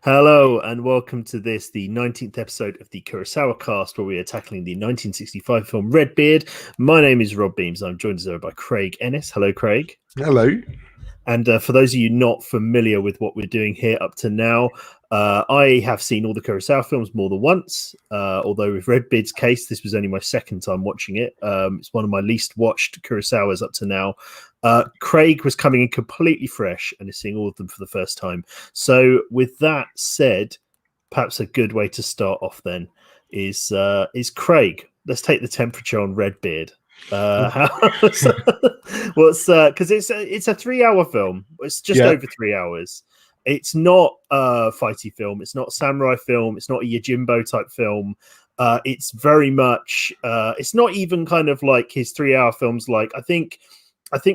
Hello and welcome to the 19th episode of the KurosawaCast, where we are tackling the 1965 film Redbeard. My name is Rob Beams. I'm joined as ever by Craig Ennis. Hello, Craig. Hello. And for those of you not familiar with what we're doing here up to now, I have seen all the Kurosawa films more than once, although with Redbeard's case, this was only my second time watching it. It's one of my least watched Kurosawas up to now. Craig was coming in completely fresh and is seeing all of them for the first time. So with that said, perhaps a good way to start off then is Craig. Let's take the temperature on Redbeard. Because it's a 3-hour film. It's just over 3 hours. It's not a fighty film. It's not a samurai film. It's not a Yojimbo type film. It's very much. It's not even kind of like his 3-hour films. Like I think,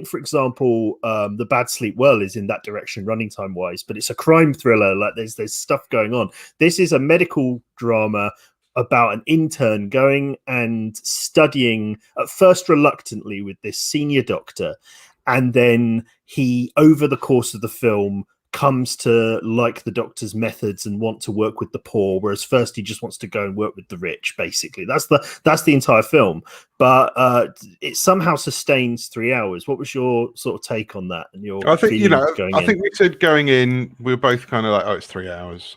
for example, The Bad Sleep Well is in that direction, running time wise. But it's a crime thriller. Like there's stuff going on. This is a medical drama about an intern going and studying at first reluctantly with this senior doctor, and then he, over the course of the film, comes to like the doctor's methods and want to work with the poor, whereas first he just wants to go and work with the rich. Basically, that's the entire film, but it somehow sustains 3 hours. What was your sort of take on that? And your I think I think we said going in, we were both kind of like, oh, it's 3 hours.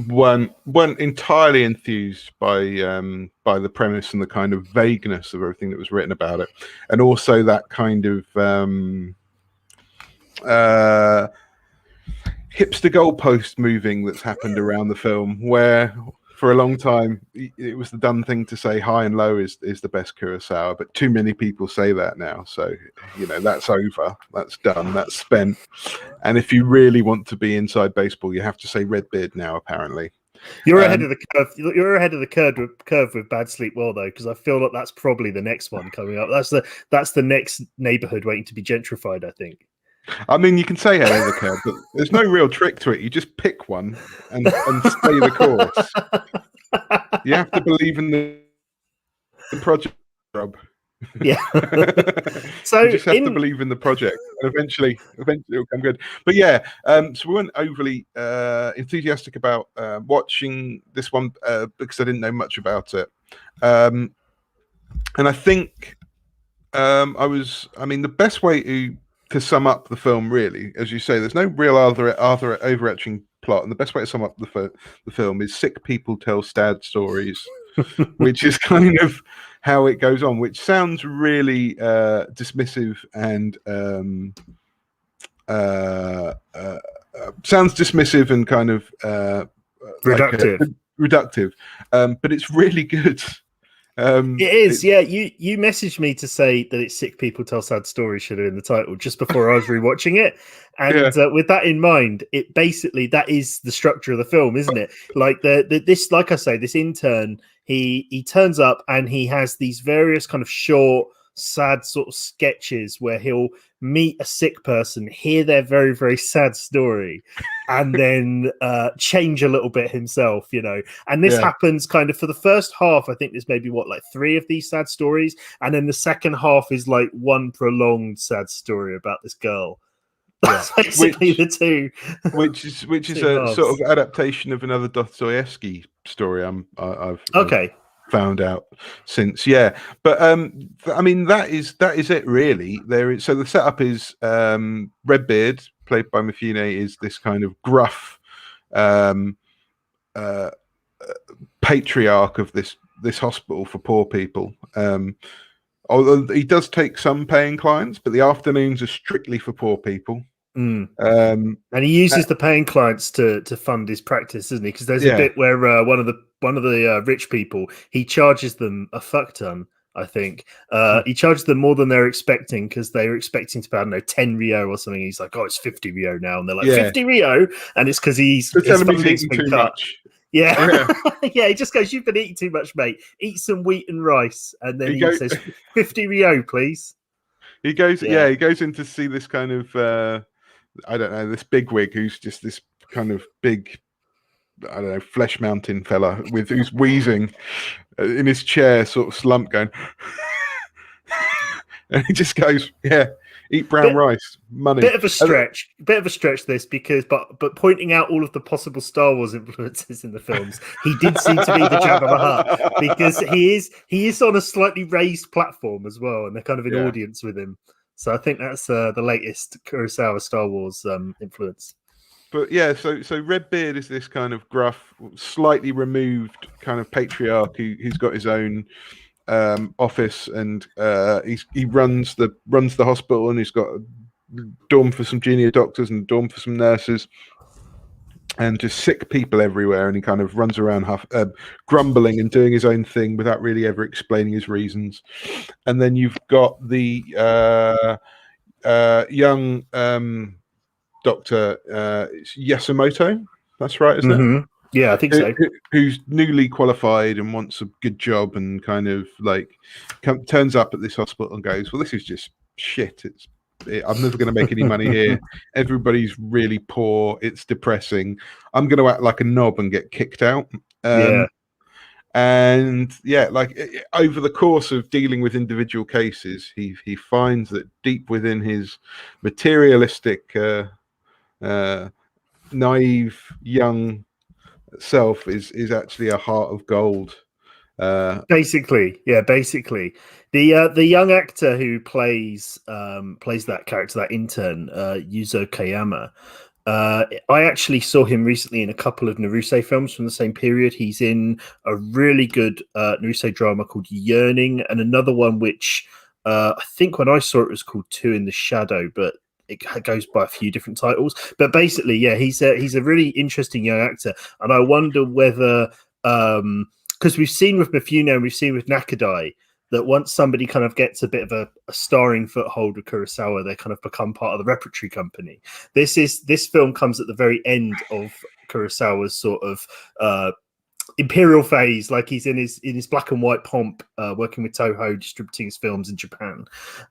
Weren't entirely enthused by the premise and the kind of vagueness of everything that was written about it, and also that kind of hipster goalpost moving that's happened around the film, where for a long time it was the done thing to say High and Low is the best Kurosawa, but too many people say that now, so that's over, that's done, that's spent. And if you really want to be inside baseball, you have to say Redbeard now, apparently. You're ahead of the curve. You're ahead of the curve with Bad Sleep Well, though, because I feel like that's probably the next one coming up. That's the next neighborhood waiting to be gentrified, I think. I mean, you can say ahead of the curve, but there's no real trick to it. You just pick one and stay the course. You have to believe in the project, Rob. Yeah. So you just have to believe in the project, and eventually it'll come good. But yeah, so we weren't overly enthusiastic about watching this one because I didn't know much about it, and I think the best way to sum up the film, really, as you say, there's no real other overarching plot, and the best way to sum up the film is sick people tell sad stories, which is kind of how it goes on, which sounds really dismissive and kind of reductive, but it's really good. It is, yeah. You messaged me to say that it's Sick People Tell Sad Stories should have been the title just before I was rewatching it, and with that in mind, it basically that is the structure of the film, isn't it? Like this, like I say, this intern, he turns up and he has these various kind of short, sad sort of sketches where he'll meet a sick person, hear their very, very sad story, and then change a little bit himself, and this happens kind of for the first half. I think there's maybe like 3 of these sad stories, and then the second half is like one prolonged sad story about this girl. That's basically the two, which is a sort of adaptation of another Dostoevsky story I've found out since. But I mean, that is it, really. So the setup is Redbeard, played by Mifune, is this kind of gruff patriarch of this hospital for poor people, although he does take some paying clients, but the afternoons are strictly for poor people. And he uses the paying clients to fund his practice, doesn't he? Because there's a bit where one of the rich people, he charges them a fuck ton. I think he charges them more than they're expecting, because they were expecting to pay, I don't know, 10 Rio or something. He's like, oh, it's 50 Rio now, and they're like 50 Rio, and it's because he's eating too much. Yeah. He just goes, you've been eating too much, mate. Eat some wheat and rice, and then he says 50 Rio, please. He goes, he goes in to see this kind of I don't know, this bigwig who's just this kind of big, I don't know, flesh mountain fella who's wheezing in his chair, sort of slumped, going, and he just goes, Eat brown rice, money. Bit of a stretch, this, because but pointing out all of the possible Star Wars influences in the films, he did seem to be the Jabba the Hutt, because he is on a slightly raised platform as well, and they're kind of in audience with him. So I think that's the latest Kurosawa Star Wars influence. But yeah, so Redbeard is this kind of gruff, slightly removed kind of patriarch who's got his own office, and he runs the hospital, and he's got a dorm for some junior doctors and a dorm for some nurses, and just sick people everywhere. And he kind of runs around grumbling and doing his own thing without really ever explaining his reasons. And then you've got the young Doctor Yasumoto. That's right, isn't it? Yeah, I think so. Who's newly qualified and wants a good job, and kind of like turns up at this hospital and goes, "Well, this is just shit. I'm never going to make any money here. Everybody's really poor. It's depressing. I'm going to act like a knob and get kicked out." And like over the course of dealing with individual cases, he finds that deep within his materialistic, naive young self is actually a heart of gold. Basically the young actor who plays that character, that intern, Yuzo Kayama, I actually saw him recently in a couple of Naruse films from the same period. He's in a really good Naruse drama called Yearning, and another one which I think when I saw it was called Two in the Shadow, but it goes by a few different titles. But basically, he's a really interesting young actor, and I wonder whether because we've seen with Mifune and we've seen with Nakadai that once somebody kind of gets a bit of a starring foothold with Kurosawa, they kind of become part of the repertory company. This film comes at the very end of Kurosawa's sort of imperial phase, like he's in his black and white pomp, working with Toho, distributing his films in Japan.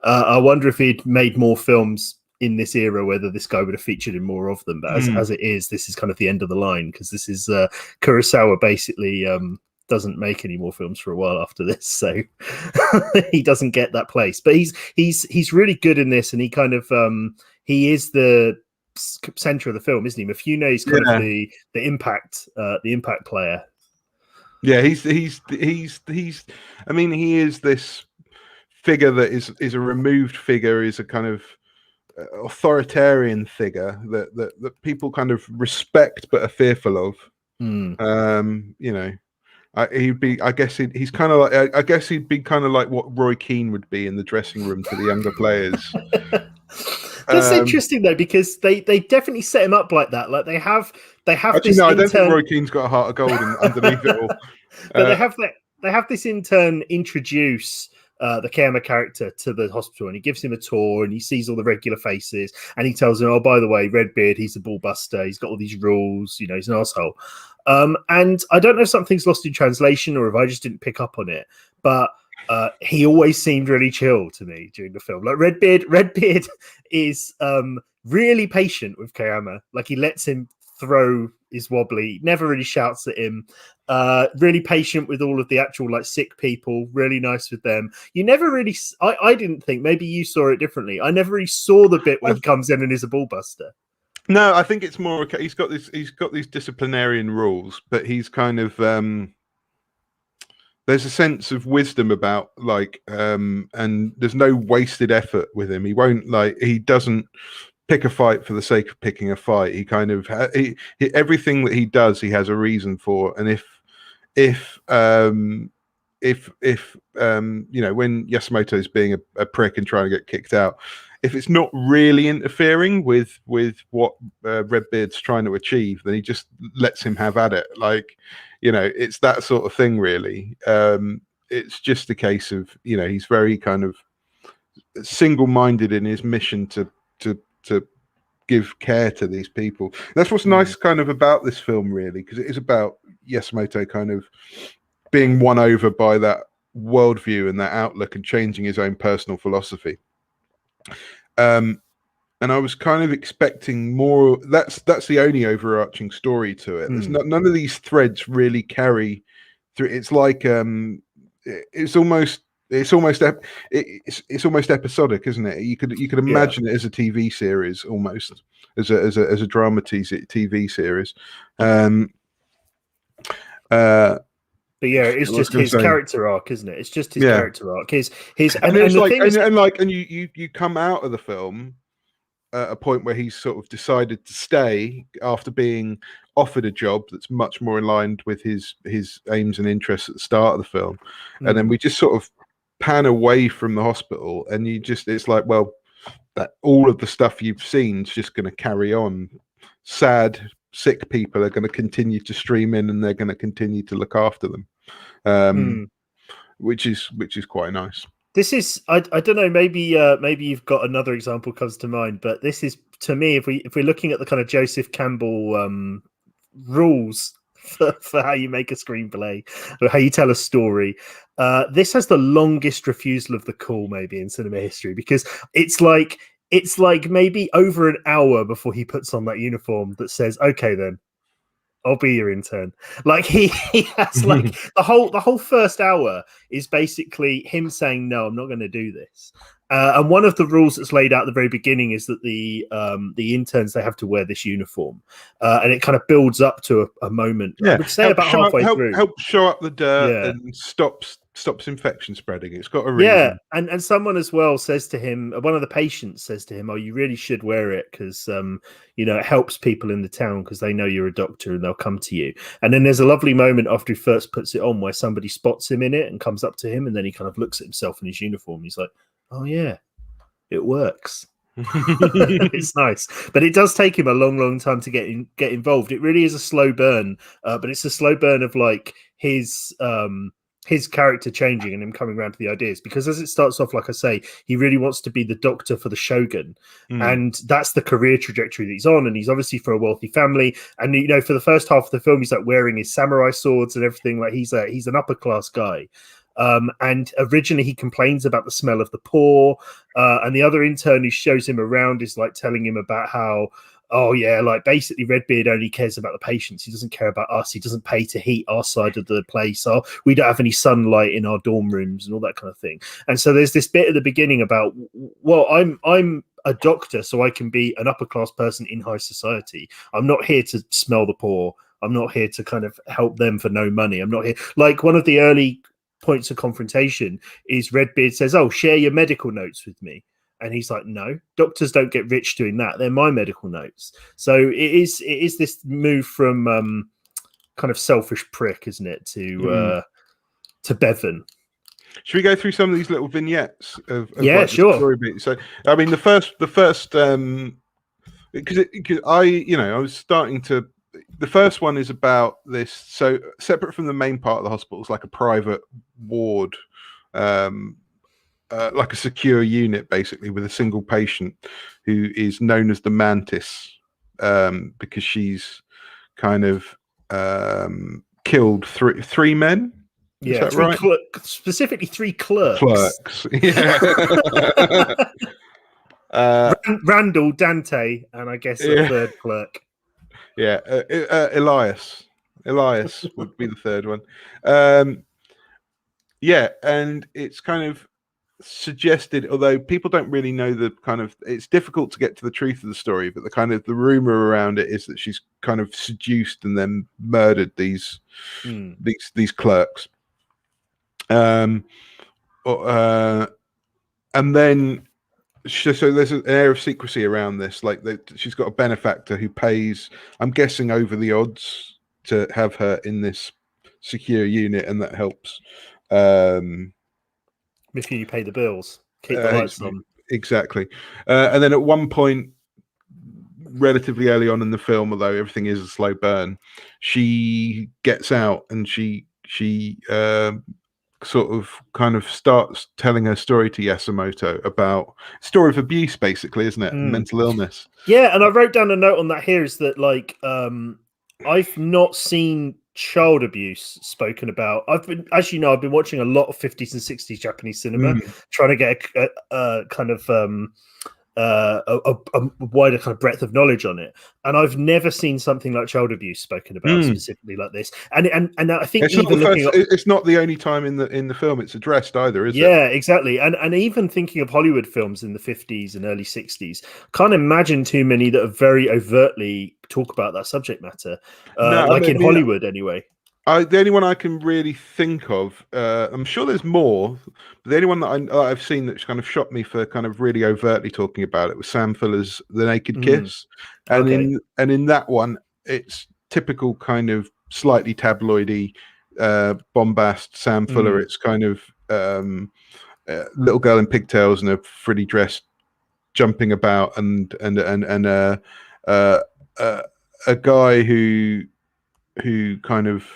I wonder if he'd made more films in this era, whether this guy would have featured in more of them. But as it is, this is kind of the end of the line, because this is Kurosawa basically doesn't make any more films for a while after this, so he doesn't get that place. But he's really good in this, and he kind of he is the center of the film, isn't he? Mifune is kind of the impact player. Yeah, he's I mean, he is this figure that is a removed figure, is a kind of authoritarian figure that people kind of respect but are fearful of. You know, he'd be, I guess he's kind of like, I guess he'd be kind of like what Roy Keane would be in the dressing room to the younger players. That's interesting though, because they definitely set him up like that. Like they have actually, this no, I don't think Roy Keane's got a heart of gold underneath it all. But they have this intern introduce the Kayama character to the hospital, and he gives him a tour, and he sees all the regular faces, and he tells him, "Oh, by the way, Redbeard, he's a ball buster. He's got all these rules. You know, he's an asshole." And I don't know if something's lost in translation or if I just didn't pick up on it, but he always seemed really chill to me during the film. Like Redbeard is really patient with Kayama. Like he lets him throw his wobbly, never really shouts at him. Really patient with all of the actual like sick people, really nice with them. You never really, I didn't think, maybe you saw it differently, I never really saw the bit when he comes in and is a ball buster. No, I think it's more, he's got these disciplinarian rules, but he's kind of there's a sense of wisdom about like and there's no wasted effort with him. He doesn't pick a fight for the sake of picking a fight. He kind of everything that he does, he has a reason for. And if you know, when Yasumoto is being a prick and trying to get kicked out, if it's not really interfering with what Redbeard's trying to achieve, then he just lets him have at it. Like, you know, it's that sort of thing, really. It's just a case of, you know, he's very kind of single-minded in his mission to give care to these people. That's what's nice kind of about this film, really, because it is about Yasumoto kind of being won over by that worldview and that outlook and changing his own personal philosophy. And I was kind of expecting more. That's the only overarching story to it. There's none of these threads really carry through. It's like it's almost it's almost it's almost episodic, isn't it? You could imagine it as a TV series, almost as a drama TV series. But yeah, it's just his character arc, isn't it? It's just his character arc. His and it's like and you come out of the film at a point where he's sort of decided to stay after being offered a job that's much more aligned with his aims and interests at the start of the film, and then we just sort of pan away from the hospital, and it's like, well, that all of the stuff you've seen is just going to carry on. Sad, sick people are going to continue to stream in, and they're going to continue to look after them, which is quite nice. This is I don't know, maybe you've got another example comes to mind, but this is, to me, if we're looking at the kind of Joseph Campbell rules for how you make a screenplay or how you tell a story, this has the longest refusal of the call maybe in cinema history, because it's like maybe over an hour before he puts on that uniform that says, okay then, I'll be your intern. Like he has like the whole first hour is basically him saying, no, I'm not going to do this. And one of the rules that's laid out at the very beginning is that the interns, they have to wear this uniform, and it kind of builds up to a moment. Yeah, I would say about halfway through. Help show up the dirt and stops infection spreading. It's got a reason. Yeah, and someone as well says to him, one of the patients says to him, "Oh, you really should wear it because it helps people in the town because they know you're a doctor and they'll come to you." And then there's a lovely moment after he first puts it on where somebody spots him in it and comes up to him, and then he kind of looks at himself in his uniform. He's like, "Oh yeah, it works." It's nice, but it does take him a long time to get involved. It really is a slow burn, but it's a slow burn of like his character changing and him coming around to the ideas, because as it starts off, like I say, he really wants to be the doctor for the shogun, and that's the career trajectory that he's on, and he's obviously from a wealthy family, and for the first half of the film he's like wearing his samurai swords and everything, like he's an upper class guy. And originally he complains about the smell of the poor, and the other intern who shows him around is like telling him about how, oh yeah, like basically Redbeard only cares about the patients. He doesn't care about us. He doesn't pay to heat our side of the place. Oh, we don't have any sunlight in our dorm rooms and all that kind of thing. And so there's this bit at the beginning about, well, I'm a doctor, so I can be an upper class person in high society. I'm not here to smell the poor. I'm not here to kind of help them for no money. I'm not here. Like one of the early points of confrontation is Redbeard says, "Oh, share your medical notes with me." And he's like, "No, doctors don't get rich doing that. They're my medical notes." So it is this move from kind of selfish prick, isn't it, to Bevan. Should we go through some of these little vignettes of like sure. Story beat? So, I mean, the first because I was starting to. The first one is about this. So separate from the main part of the hospital, it's like a private ward. Like a secure unit, basically, with a single patient who is known as the Mantis, because she's kind of killed three men. Is that right? Specifically, 3 clerks. Yeah. Randall, Dante, and I guess a third clerk. Yeah, Elias would be the third one. Yeah, and it's kind of suggested, although people don't really know it's difficult to get to the truth of the story, but the rumor around it is that she's kind of seduced and then murdered these clerks, and then so there's an air of secrecy around this, like she's got a benefactor who pays, I'm guessing, over the odds to have her in this secure unit, and that helps if you pay the bills, keep the lights on. Exactly. And then at one point, relatively early on in the film, although everything is a slow burn, she gets out and she sort of kind of starts telling her story to Yasumoto about story of abuse, basically, isn't it? Mental illness. Yeah, and I wrote down a note on that here is that, like, I've not seen child abuse spoken about. I've been watching a lot of 50s and 60s Japanese cinema, trying to get a kind of a wider kind of breadth of knowledge on it. And I've never seen something like child abuse spoken about specifically like this. And I think it's even looking at, it's not the only time in the film it's addressed either, is it? Yeah, exactly. And even thinking of Hollywood films in the 50s and early 60s, can't imagine too many that are very overtly talk about that subject matter, No, like in Hollywood anyway. The only one I can really think of, I'm sure there's more, but the only one that I've seen that's kind of shocked me for kind of really overtly talking about it was Sam Fuller's The Naked Kiss, and in that one, it's typical kind of slightly tabloidy, bombast Sam Fuller. It's kind of little girl in pigtails and a frilly dress, jumping about, and a guy who kind of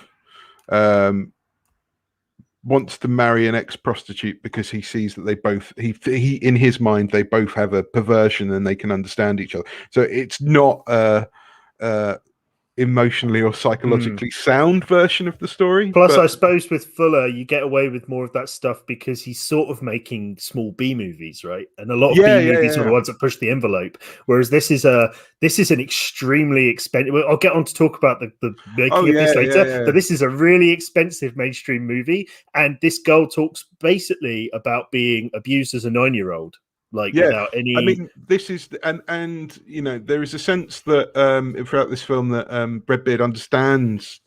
wants to marry an ex-prostitute because he sees that they both he in his mind they both have a perversion and they can understand each other. So it's not emotionally or psychologically sound version of the story. Plus, I suppose with Fuller, you get away with more of that stuff because he's sort of making small B movies, right? And a lot of B movies are the ones that push the envelope. Whereas this is an extremely expensive. I'll get on to talk about the making of this later. But this is a really expensive mainstream movie, and this girl talks basically about being abused as a 9-year-old. Without any, I mean, this is and you know, there is a sense that throughout this film that Redbeard understands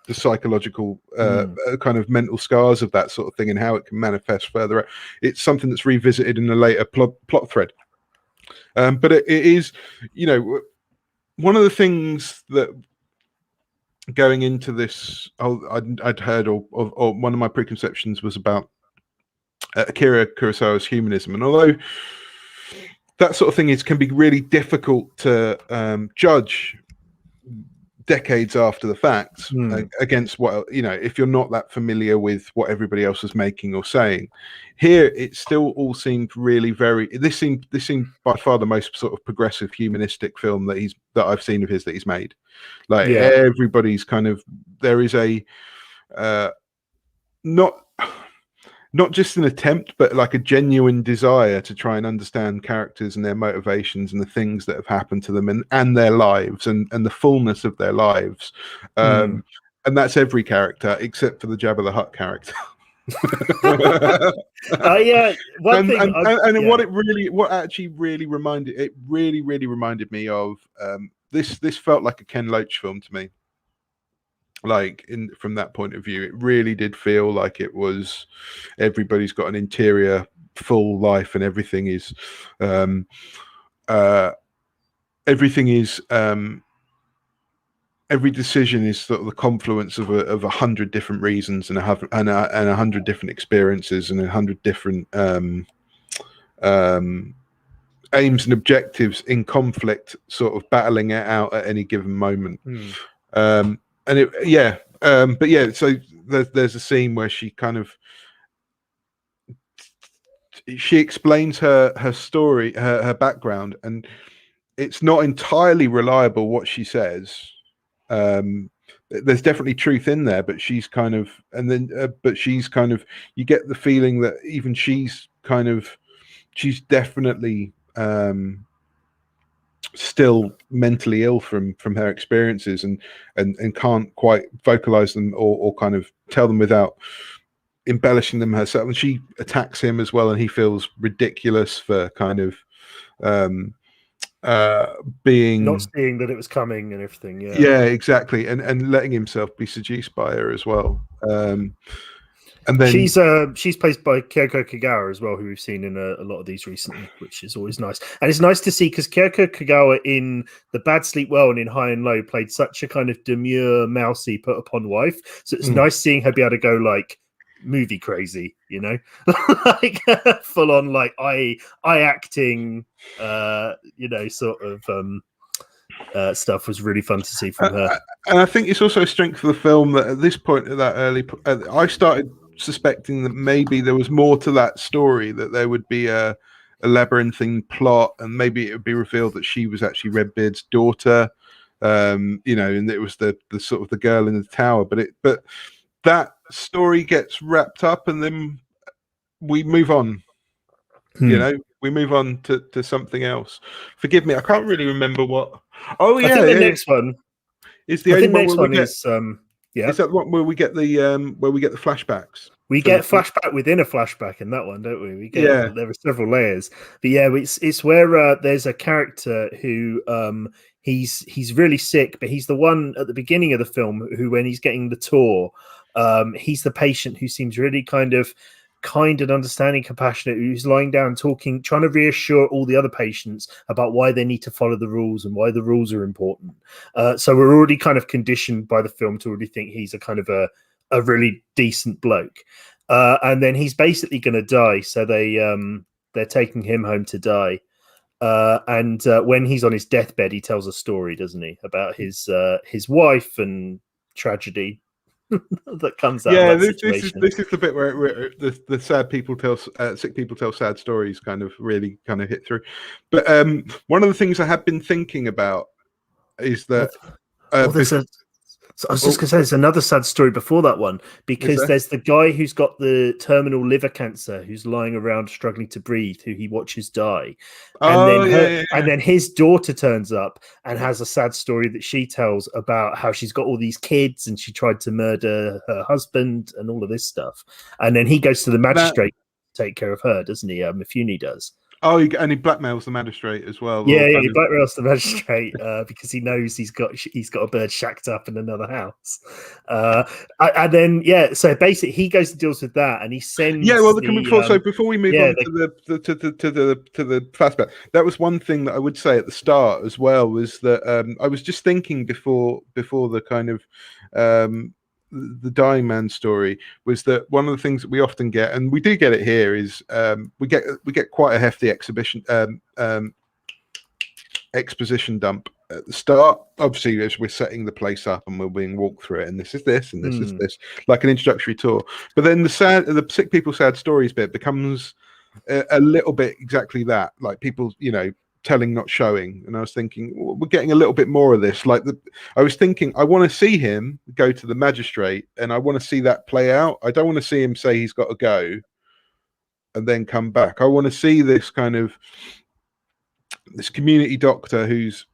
the psychological kind of mental scars of that sort of thing and how it can manifest further out. It's something that's revisited in a later plot thread, but it is, you know, one of the things that going into this, I'd heard or one of my preconceptions was about Akira Kurosawa's humanism, and although that sort of thing can be really difficult to judge decades after the fact against what, you know, if you're not that familiar with what everybody else is making or saying, here it still all seemed really very. This seemed by far the most sort of progressive humanistic film that I've seen of his that he's made. Like everybody's kind of, there is a not just an attempt, but like a genuine desire to try and understand characters and their motivations and the things that have happened to them and their lives and the fullness of their lives. And that's every character except for the Jabba the Hutt character. What actually really reminded me of this felt like a Ken Loach film to me. Like from that point of view, it really did feel like it was everybody's got an interior full life and everything is every decision is sort of the confluence of 100 different reasons and 100 different experiences and 100 different aims and objectives in conflict, sort of battling it out at any given moment. So there's a scene where she kind of explains her story, her background, and it's not entirely reliable what she says. There's definitely truth in there, but she's kind of, you get the feeling that even she's definitely still mentally ill from her experiences and can't quite vocalize them or kind of tell them without embellishing them herself. And she attacks him as well, and he feels ridiculous for kind of being not seeing that it was coming and everything. Yeah, exactly, and letting himself be seduced by her as well. And then she's played by Kyoko Kagawa as well, who we've seen in a lot of these recently, which is always nice. And it's nice to see because Kyoko Kagawa in The Bad Sleep Well and in High and Low played such a kind of demure, mousy, put upon wife. So it's nice seeing her be able to go like movie crazy, you know, like full on like eye acting, you know, sort of stuff was really fun to see from her. And I think it's also a strength of the film that at this point, at that early, I started suspecting that maybe there was more to that story, that there would be a labyrinthine plot, and maybe it would be revealed that she was actually Redbeard's daughter, you know, and it was the sort of the girl in the tower. But that story gets wrapped up, and then we move on. You know, we move on to something else. Forgive me, I can't really remember what. Oh I yeah, think the next one. is the I only think one next where we one get. is yeah. Is that the one where we get the flashbacks? We get flashback within a flashback in that one, don't we? We get there are several layers, but yeah, it's where there's a character who he's really sick, but he's the one at the beginning of the film who, when he's getting the tour, he's the patient who seems really kind and understanding, compassionate, who's lying down talking, trying to reassure all the other patients about why they need to follow the rules and why the rules are important. So we're already kind of conditioned by the film to already think he's a kind of a really decent bloke. And then he's basically going to die. So they're taking him home to die. And when he's on his deathbed, he tells a story, doesn't he, about his wife and tragedy that comes out of that situation. This is the bit where the sad people tell sick people tell sad stories really hit through. But one of the things I have been thinking about is that So I was just going to say, there's another sad story before that one, because there's the guy who's got the terminal liver cancer, who's lying around struggling to breathe, who he watches die. And then his daughter turns up and has a sad story that she tells about how she's got all these kids and she tried to murder her husband and all of this stuff. And then he goes to the magistrate to take care of her, doesn't he? Mifune does. Oh, and he blackmails the magistrate as well. Yeah, he blackmails the magistrate because he knows he's got a bird shacked up in another house. And then so basically he goes and deals with that, and he sends. Yeah, well, before we move on to the flashback, that was one thing that I would say at the start as well, was that I was just thinking before the kind of the dying man story, was that one of the things that we often get, and we do get it here, is we get quite a hefty exposition dump at the start, obviously, as we're setting the place up and we're being walked through it, and this is this and this is this, like an introductory tour. But then the sick people sad stories bit becomes a little bit exactly that, like people telling, not showing. And I was thinking, we're getting a little bit more of this. I was thinking, I want to see him go to the magistrate, and I want to see that play out. I don't want to see him say he's got to go and then come back. I want to see this kind of this community doctor who's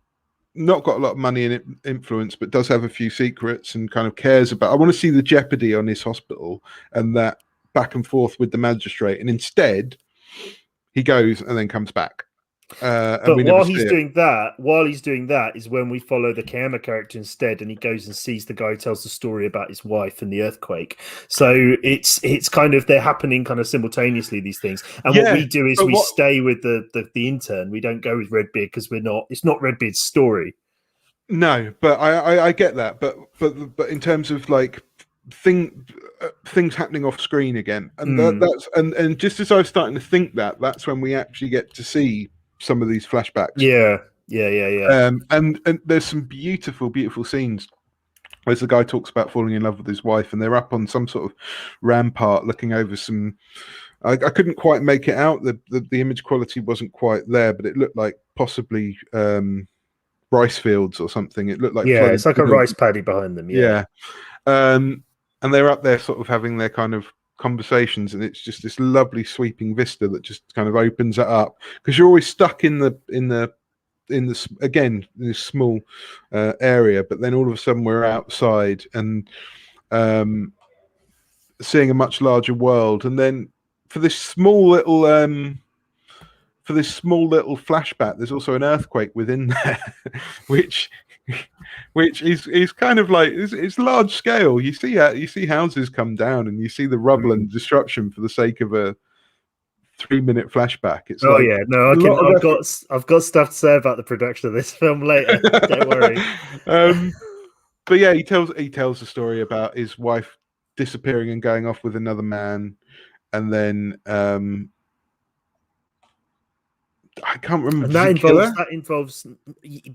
not got a lot of money and influence, but does have a few secrets and kind of cares about. I want to see the jeopardy on his hospital and that back and forth with the magistrate. And instead, he goes and then comes back. But while he's doing that is when we follow the Kayama character instead, and he goes and sees the guy who tells the story about his wife and the earthquake. So it's kind of, they're happening kind of simultaneously, these things. And what we do is we stay with the intern. We don't go with Redbeard because it's not Redbeard's story. No, but I get that. But in terms of like things happening off screen again, and that's and just as I was starting to think that's when we actually get to see some of these flashbacks. Yeah. And there's some beautiful scenes as the guy talks about falling in love with his wife, and they're up on some sort of rampart looking over some. I couldn't quite make it out. The image quality wasn't quite there, but it looked like possibly rice fields or something. It looked like it's like a rice paddy behind them. Yeah. And they're up there sort of having their kind of conversations, and it's just this lovely sweeping vista that just kind of opens it up, because you're always stuck in this small area, but then all of a sudden we're outside and seeing a much larger world. And then for this small little flashback, there's also an earthquake within there, which is kind of like it's large scale. You see houses come down, and you see the rubble and destruction for the sake of a 3-minute flashback. It's I've got stuff to say about the production of this film later. Don't worry. But yeah, he tells the story about his wife disappearing and going off with another man, and then I can't remember. And that involves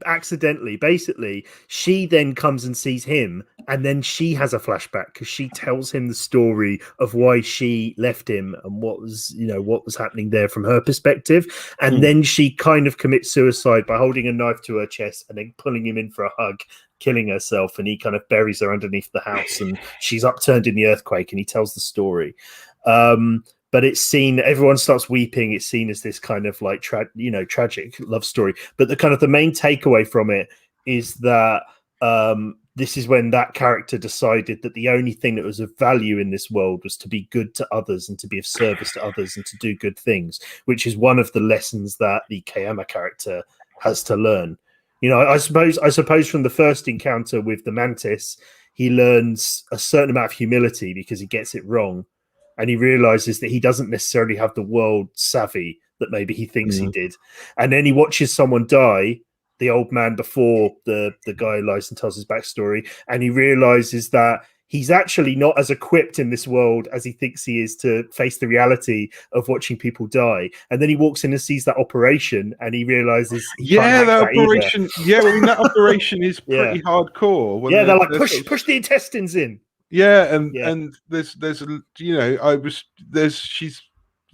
accidentally. Basically, she then comes and sees him, and then she has a flashback because she tells him the story of why she left him and what was happening there from her perspective. And then she kind of commits suicide by holding a knife to her chest and then pulling him in for a hug, killing herself. And he kind of buries her underneath the house, and she's upturned in the earthquake. And he tells the story. but it's seen, everyone starts weeping. It's seen as this kind of like tragic love story. But the main takeaway from it is that this is when that character decided that the only thing that was of value in this world was to be good to others and to be of service to others and to do good things, which is one of the lessons that the Kayama character has to learn. I suppose from the first encounter with the mantis, he learns a certain amount of humility because he gets it wrong. And he realizes that he doesn't necessarily have the world savvy that maybe he thinks he did. And then he watches someone die, the old man before the guy lies and tells his backstory. And he realizes that he's actually not as equipped in this world as he thinks he is to face the reality of watching people die. And then he walks in and sees that operation and he realizes that operation. Yeah, I mean, that operation is pretty hardcore. They're like, push the intestines in. Yeah, and there's she's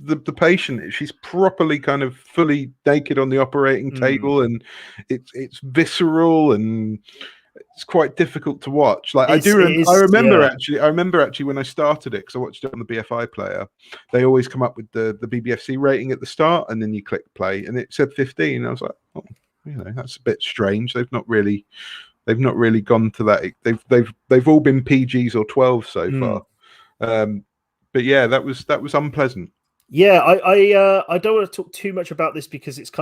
the patient. She's properly kind of fully naked on the operating table, and it's visceral and it's quite difficult to watch. Like I remember actually when I started it, because I watched it on the BFI player. They always come up with the BBFC rating at the start, and then you click play, and it said 15. I was like, oh, that's a bit strange. They've not really gone to that. They've all been PGs or 12 so far. But yeah, that was unpleasant. Yeah, I don't want to talk too much about this because it's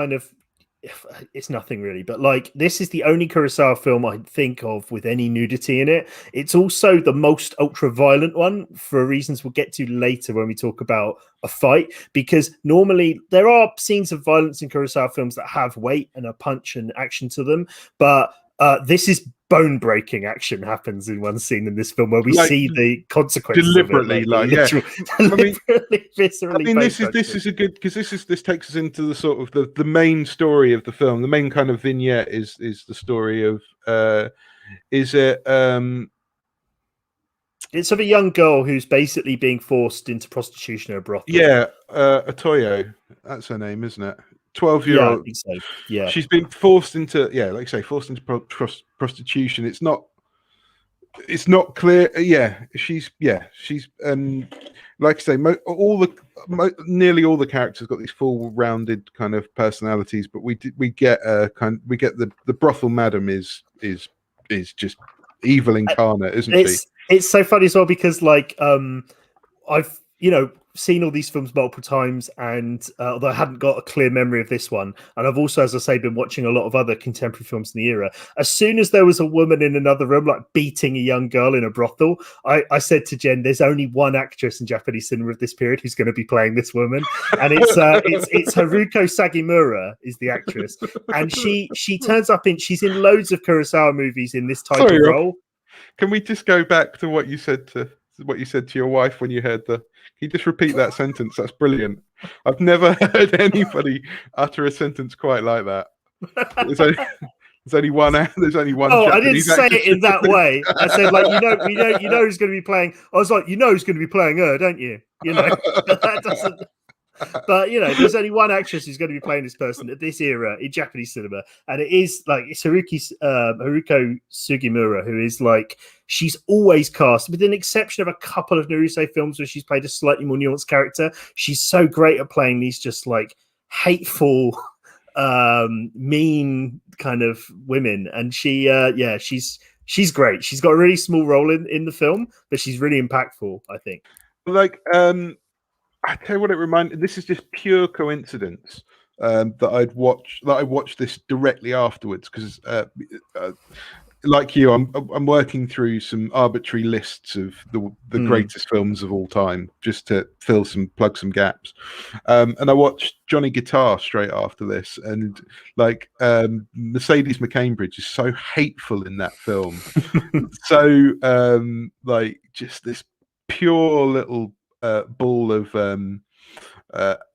nothing really. But like, this is the only Kurosawa film I think of with any nudity in it. It's also the most ultra violent one for reasons we'll get to later when we talk about a fight, because normally there are scenes of violence in Kurosawa films that have weight and a punch and action to them, but this is bone-breaking action happens in one scene in this film where we see the consequences deliberately, viscerally. I mean, this is a good, because this takes us into the sort of the main story of the film. The main kind of vignette is the story of it's of a young girl who's basically being forced into prostitution at a brothel. Yeah, Atoyo, that's her name, isn't it? 12-year-old. Yeah, I think so. Yeah, she's been forced into prostitution. It's not clear. She's like I say, nearly all the characters got these full-rounded kind of personalities, but we get the brothel madam is just evil incarnate, isn't she? It's so funny as well because like I've seen all these films multiple times, and although I hadn't got a clear memory of this one, and I've also, as I say, been watching a lot of other contemporary films in the era, as soon as there was a woman in another room like beating a young girl in a brothel, I said to Jen, there's only one actress in Japanese cinema of this period who's going to be playing this woman, and it's Haruko Sagimura is the actress, and she turns up she's in loads of Kurosawa movies in this type of role. Can we just go back to what you said to your wife when you heard Can you just repeat that sentence? That's brilliant. I've never heard anybody utter a sentence quite like that. There's only one. Oh, I didn't say it in that way. I said like you know who's going to be playing. I was like, who's going to be playing her, don't you? That doesn't. But there's only one actress who's going to be playing this person at this era in Japanese cinema, and it's Haruko Sugimura, who is like, she's always cast, with an exception of a couple of Naruse films where she's played a slightly more nuanced character. She's so great at playing these just like hateful, mean kind of women, and she's great. She's got a really small role in the film, but she's really impactful, I think. Like I tell you what it reminded. This is just pure coincidence that I watched this directly afterwards because, like you, I'm working through some arbitrary lists of the greatest films of all time just to plug some gaps. And I watched Johnny Guitar straight after this, and like Mercedes McCambridge is so hateful in that film, so like just this pure little ball of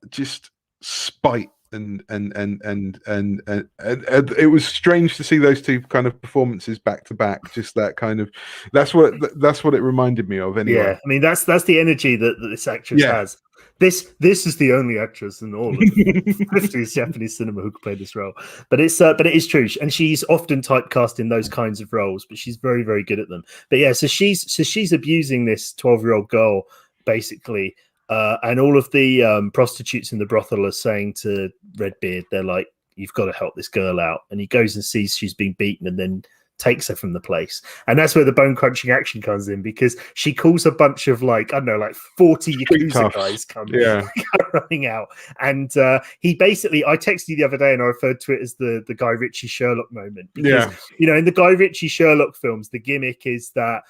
just spite and it was strange to see those two kind of performances back to back. Just that kind of that's what it reminded me of. Anyway, yeah, I mean that's the energy that this actress has. This is the only actress in all of 50s Japanese cinema who could play this role. But it is true, and she's often typecast in those kinds of roles. But she's very, very good at them. But yeah, so she's abusing this 12-year-old girl basically, And all of the prostitutes in the brothel are saying to Redbeard, they're like, "You've got to help this girl out." And he goes and sees she's being beaten, and then takes her from the place. And that's where the bone crunching action comes in, because she calls a bunch of like 40 Yakuza guys come running out. And he basically, I texted you the other day and I referred to it as the Guy Ritchie Sherlock moment, because in the Guy Ritchie Sherlock films, the gimmick is that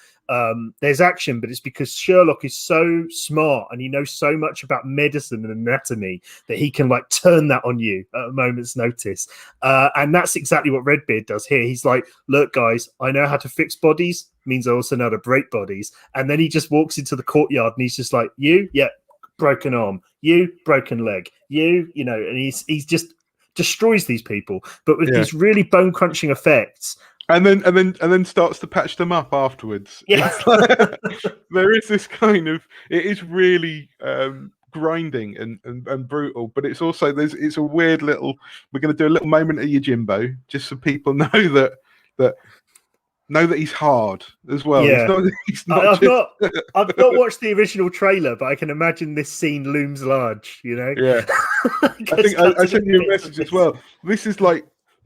there's action, but it's because Sherlock is so smart and he knows so much about medicine and anatomy that he can like turn that on you at a moment's notice. And that's exactly what Redbeard does here. He's like, "Look, guys, I know how to fix bodies, means I also know how to break bodies." And then he just walks into the courtyard and he's just like, "You, yeah, broken arm, you, broken leg, you," and he's just destroys these people, but with these really bone crunching effects. And then starts to patch them up afterwards. Yeah. There is this kind of, it is really grinding and brutal, but it's also it's a weird little, we're going to do a little moment of Yojimbo just so people know that he's hard as well. Yeah. I've not watched the original trailer, but I can imagine this scene looms large. Yeah. I think I sent you a message as well.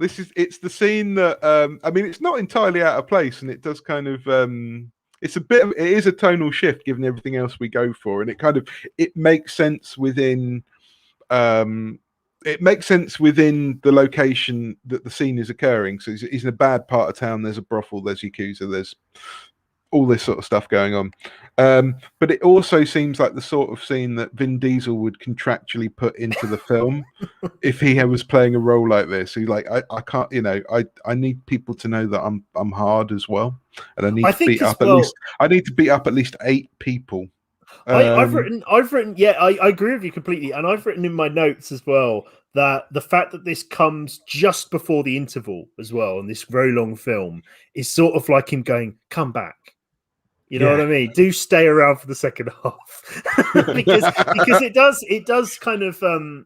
It's the scene that I mean, it's not entirely out of place, and it does kind of it is a tonal shift given everything else we go for, and it makes sense within the location that the scene is occurring. So he's in a bad part of town. There's a brothel, there's Yakuza, there's all this sort of stuff going on. But it also seems like the sort of scene that Vin Diesel would contractually put into the film if he was playing a role like this. He's like, I can't, I need people to know that I'm hard as well, and I need to beat up at least 8 people. I've written, yeah, I agree with you completely, and I've written in my notes as well that the fact that this comes just before the interval as well, and this very long film is sort of like him going, "Come back." You know what I mean? Do stay around for the second half because it does kind of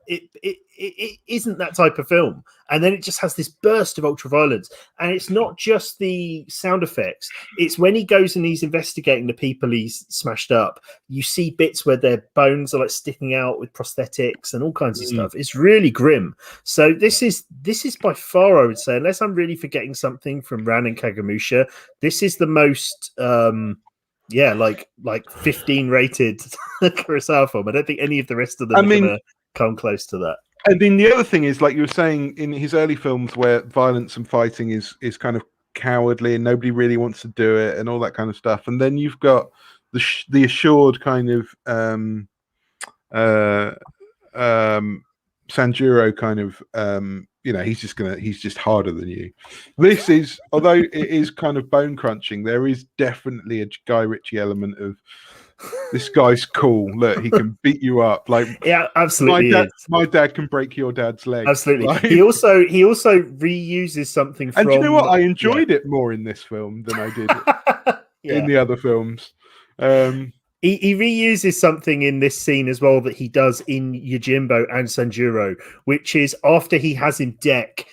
it isn't that type of film, and then it just has this burst of ultra violence, and it's not just the sound effects. It's when he goes and he's investigating the people he's smashed up. You see bits where their bones are like sticking out with prosthetics and all kinds of stuff. It's really grim. So this is by far, I would say, unless I'm really forgetting something from Ran and Kagemusha, this is the most like 15 rated Kurosawa film. I don't think any of the rest of them are gonna come close to that. And then the other thing is, like you were saying, in his early films where violence and fighting is kind of cowardly and nobody really wants to do it and all that kind of stuff, and then you've got the assured kind of Sanjuro kind of he's just harder than you. This is, although it is kind of bone crunching, there is definitely a Guy Ritchie element of this guy's cool. Look, he can beat you up. Like, yeah, absolutely. My dad can break your dad's leg. Absolutely. Like, he also reuses something from. And do you know what? I enjoyed it more in this film than I did in the other films. He reuses something in this scene as well that he does in Yojimbo and Sanjuro, which is after he has in deck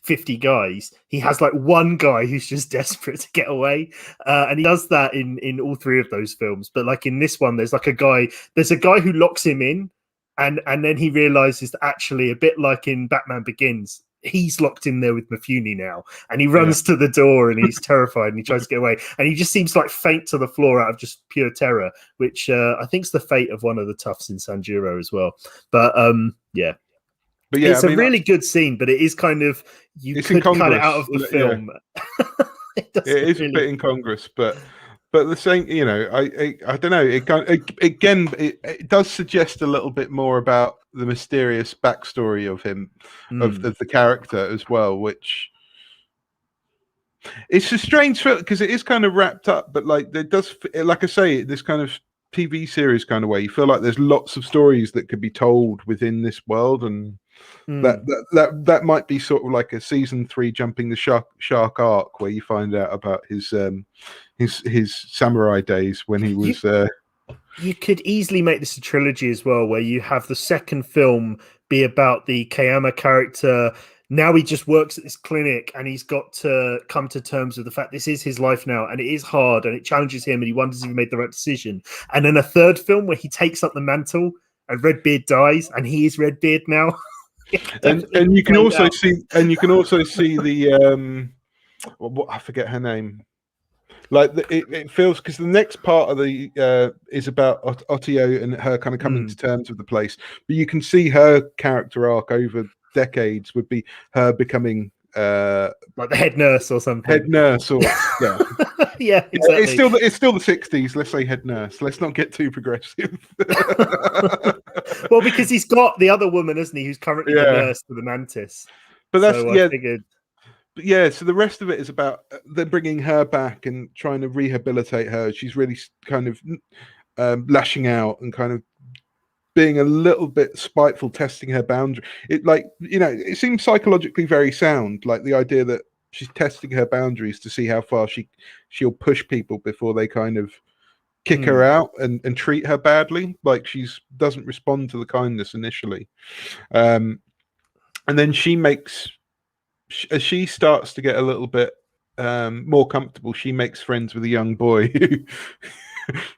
50 guys, he has like one guy who's just desperate to get away, and he does that in all 3 of those films. But like in this one, there's a guy who locks him in, and then he realizes that actually, a bit like in Batman Begins, he's locked in there with Mifune now, and he runs to the door and he's terrified and he tries to get away, and he just seems to like faint to the floor out of just pure terror, which I think is the fate of one of the toughs in Sanjuro as well. But But it's a really good scene, but it is kind of, you could cut it out of the film. It is really a bit incongruous, but the same, I don't know. It does suggest a little bit more about the mysterious backstory of him, of the character as well, which it's a strange film because it is kind of wrapped up, but like it does, like I say, this kind of TV series kind of way. You feel like there's lots of stories that could be told within this world, and that might be sort of like a season 3 jumping the shark arc, where you find out about his samurai days when he was. You could easily make this a trilogy as well, where you have the second film be about the Kayama character now he just works at this clinic, and he's got to come to terms with the fact this is his life now, and it is hard, and it challenges him, and he wonders if he made the right decision. And then a third film where he takes up the mantle, and Redbeard dies, and he is Redbeard now. and you can also see the what, I forget her name. Like it feels, because the next part of the is about Otio and her kind of coming to terms with the place, but you can see her character arc over decades would be her becoming like the head nurse or something. Head nurse, or yeah, yeah, exactly. It's still the 60s. Let's say head nurse. Let's not get too progressive. Well, because he's got the other woman, isn't he, who's currently the nurse for the Mantis. But that's I figured. Yeah, so the rest of it is about them bringing her back and trying to rehabilitate her. She's really kind of lashing out and kind of being a little bit spiteful, testing her boundary. It seems psychologically very sound, like the idea that she's testing her boundaries to see how far she'll push people before they kind of kick her out and treat her badly. Like doesn't respond to the kindness initially. And then as she starts to get a little bit more comfortable, she makes friends with a young boy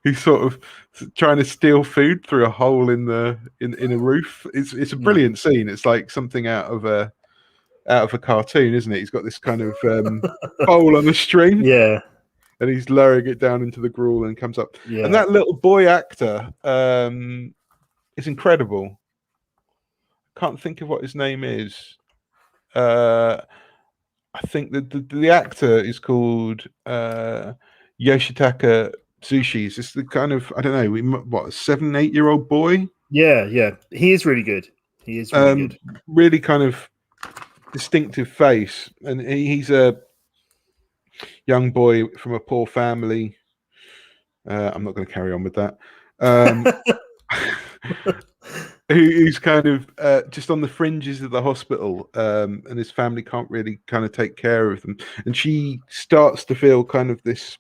who's sort of trying to steal food through a hole in a roof. It's a brilliant scene. It's like something out of a cartoon, isn't it? He's got this kind of bowl on a string, and he's lowering it down into the gruel and comes up. And that little boy actor is incredible. Can't think of what his name is. I think the actor is called Yoshitaka Tsushi. Is this the kind of, I don't know, a 7-8-year-old boy? Yeah. He is really good. He is really good. Really kind of distinctive face. And he's a young boy from a poor family. I'm not going to carry on with that. Who's kind of just on the fringes of the hospital, and his family can't really kind of take care of them. And she starts to feel kind of this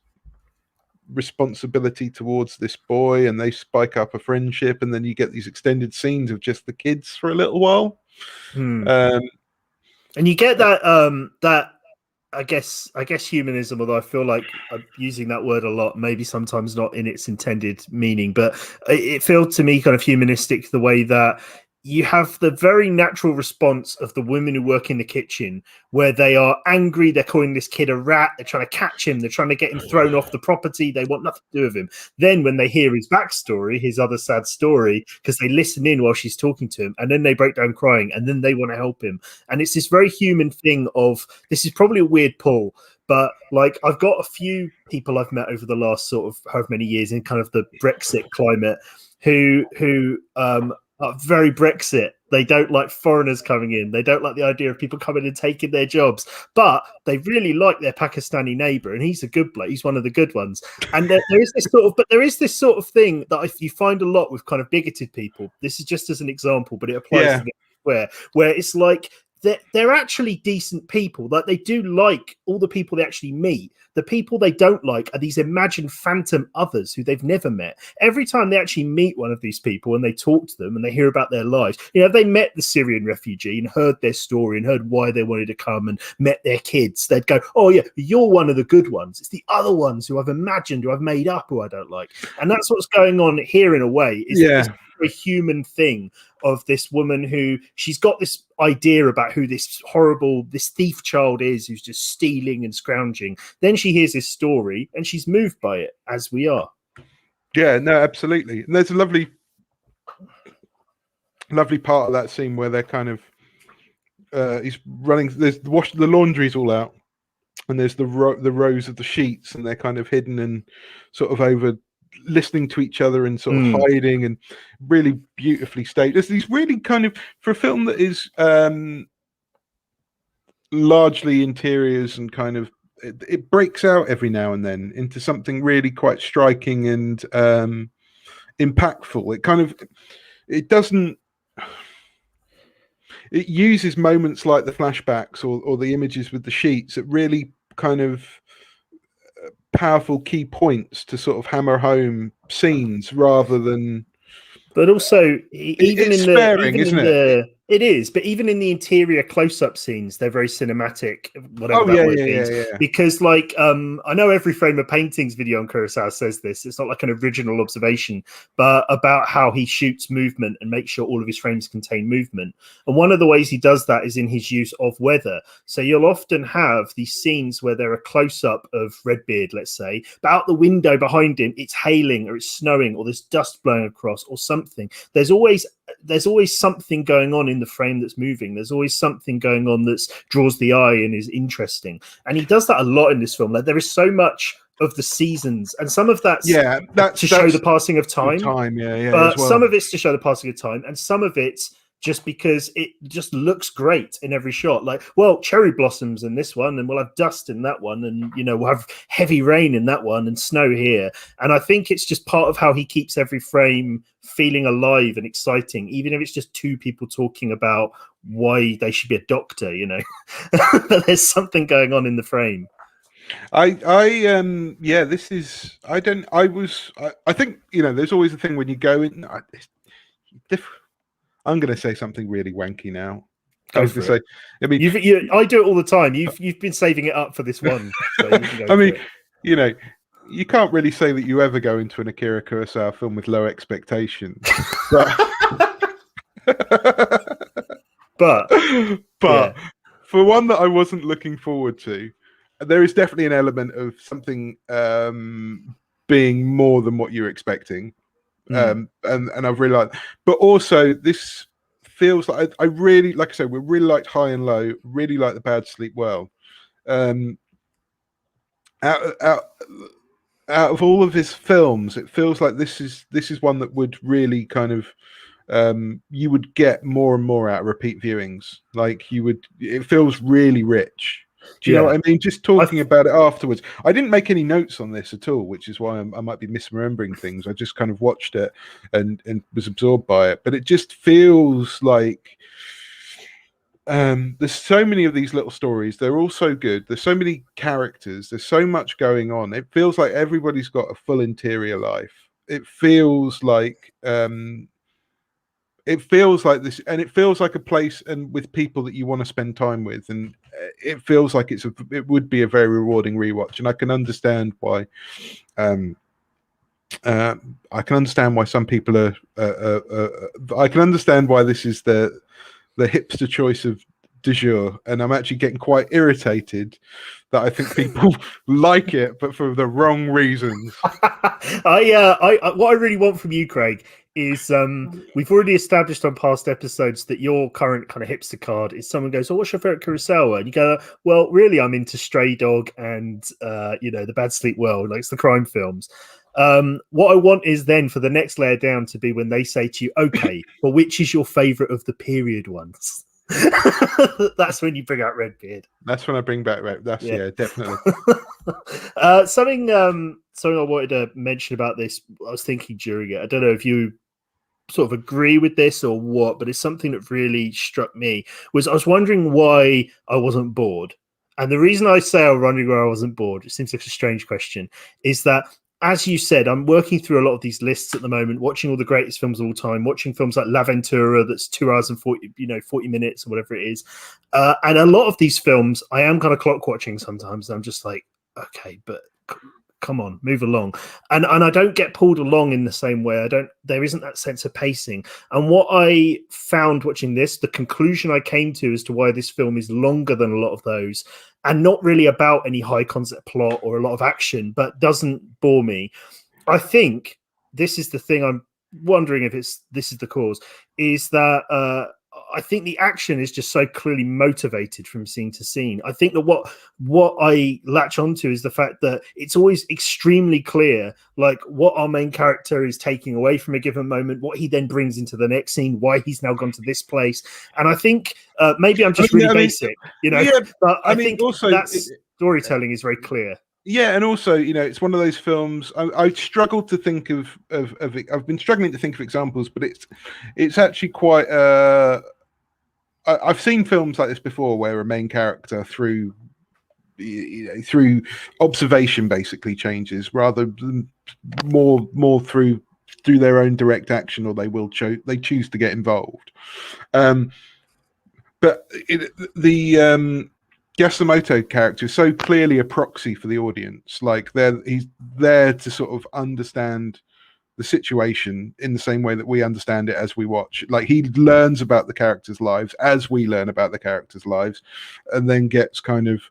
responsibility towards this boy, and they spike up a friendship, and then you get these extended scenes of just the kids for a little while. And you get that I guess humanism, although I feel like I'm using that word a lot, maybe sometimes not in its intended meaning, but it felt to me kind of humanistic, the way that you have the very natural response of the women who work in the kitchen, where they are angry, they're calling this kid a rat, they're trying to catch him, they're trying to get him thrown off the property, they want nothing to do with him. Then when they hear his backstory, his other sad story, because they listen in while she's talking to him, and then they break down crying, and then they want to help him. And it's this very human thing of, this is probably a weird pull, but like I've got a few people I've met over the last sort of however many years in kind of the Brexit climate who are very Brexit. They don't like foreigners coming in. They don't like the idea of people coming and taking their jobs, but they really like their Pakistani neighbor, and he's a good bloke. He's one of the good ones. And there is this sort of thing that you find a lot with kind of bigoted people. This is just as an example, but it applies to where it's like they're actually decent people. Like, they do like all the people they actually meet. The people they don't like are these imagined phantom others who they've never met. Every time they actually meet one of these people and they talk to them and they hear about their lives, if they met the Syrian refugee and heard their story and heard why they wanted to come and met their kids, they'd go, oh yeah, you're one of the good ones. It's the other ones who I've imagined, who I've made up, who I don't like. And that's what's going on here in a way. Is a human thing of this woman who, she's got this idea about who this thief child is, who's just stealing and scrounging. Then she hears his story and she's moved by it, as we are. Yeah, no, absolutely. And there's a lovely part of that scene where they're kind of he's running, there's the laundry's all out, and there's the rows of the sheets, and they're kind of hidden and sort of over listening to each other and sort of hiding, and really beautifully staged. There's these really kind of, for a film that is largely interiors and kind of, it breaks out every now and then into something really quite striking and impactful. It uses moments like the flashbacks or the images with the sheets at really kind of powerful key points to sort of hammer home scenes, rather than. But also, even it's in sparing, isn't it? It is, but even in the interior close-up scenes, they're very cinematic, whatever that word means. Yeah. Because, like, I know every frame of paintings video on Kurosawa says this. It's not like an original observation, but about how he shoots movement and makes sure all of his frames contain movement. And one of the ways he does that is in his use of weather. So you'll often have these scenes where there are close-up of Redbeard, let's say, but out the window behind him, it's hailing or it's snowing or there's dust blowing across or something. There's always something going on in the frame that's moving. There's always something going on that draws the eye and is interesting. And he does that a lot in this film. Like, there is so much of the seasons, and some of that's to show the passing of time. But some of it's to show the passing of time, and some of it's just because it just looks great in every shot. Like, well, cherry blossoms in this one, and we'll have dust in that one, and we'll have heavy rain in that one and snow here. And I think it's just part of how he keeps every frame feeling alive and exciting, even if it's just two people talking about why they should be a doctor. There's something going on in the frame. I think there's always a thing when you go in. I'm going to say something really wanky now. I was going to say, I mean, I do it all the time. You've been saving it up for this one. So I mean, you can't really say that you ever go into an Akira Kurosawa film with low expectations, but for one that I wasn't looking forward to, there is definitely an element of something being more than what you're expecting. And I've really liked, but also this feels like I really, like I said, we really liked High and Low, really like The Bad Sleep Well. Out of all of his films, it feels like this is one that would really kind of you would get more and more out of repeat viewings. Like it feels really rich. Do you know what I mean? Just talking about it afterwards. I didn't make any notes on this at all, which is why I might be misremembering things. I just kind of watched it and was absorbed by it. But it just feels like there's so many of these little stories. They're all so good. There's so many characters. There's so much going on. It feels like everybody's got a full interior life. It feels like this, and it feels like a place and with people that you want to spend time with, and it feels like it would be a very rewarding rewatch. And I can understand why. I can understand why some people are. I can understand why this is the hipster choice of du jour, and I'm actually getting quite irritated that I think people like it, but for the wrong reasons. What I really want from you, Craig, is we've already established on past episodes that your current kind of hipster card is someone goes, "Oh, what's your favorite Kurosawa?" And you go, "Well, really, I'm into Stray Dog and The Bad Sleep Well, like it's the crime films." What I want is then for the next layer down to be when they say to you, "Okay, well, which is your favorite of the period ones?" That's when you bring out Redbeard. That's when I bring back Red. That's definitely. Something I wanted to mention about this. I was thinking during it. I don't know if you sort of agree with this or what, but it's something that really struck me. I was wondering why I wasn't bored, and the reason I say I was wondering why I wasn't bored, it seems like a strange question, is that, as you said, I'm working through a lot of these lists at the moment, watching all the greatest films of all time, watching films like La Ventura, that's 2 hours and 40 minutes or whatever it is. And a lot of these films, I am kind of clock watching sometimes. And I'm just like, okay, but come on, move along. And I don't get pulled along in the same way. There isn't that sense of pacing. And what I found watching this, the conclusion I came to as to why this film is longer than a lot of those, and not really about any high concept plot or a lot of action, but doesn't bore me. I think this is the thing I'm wondering if this is the cause, is that I think the action is just so clearly motivated from scene to scene. I think that what I latch onto is the fact that it's always extremely clear, like what our main character is taking away from a given moment, what he then brings into the next scene, why he's now gone to this place. And I think maybe I'm just really basic, but I think also that storytelling is very clear. Yeah, and also, it's one of those films. I struggled to think of it. I've been struggling to think of examples, but it's actually quite. I've seen films like this before, where a main character through observation basically changes, rather than more through their own direct action, or they choose to get involved. but the Yasumoto character is so clearly a proxy for the audience. Like he's there to sort of understand the situation in the same way that we understand it as we watch. Like he learns about the characters' lives as we learn about the characters' lives, and then gets kind of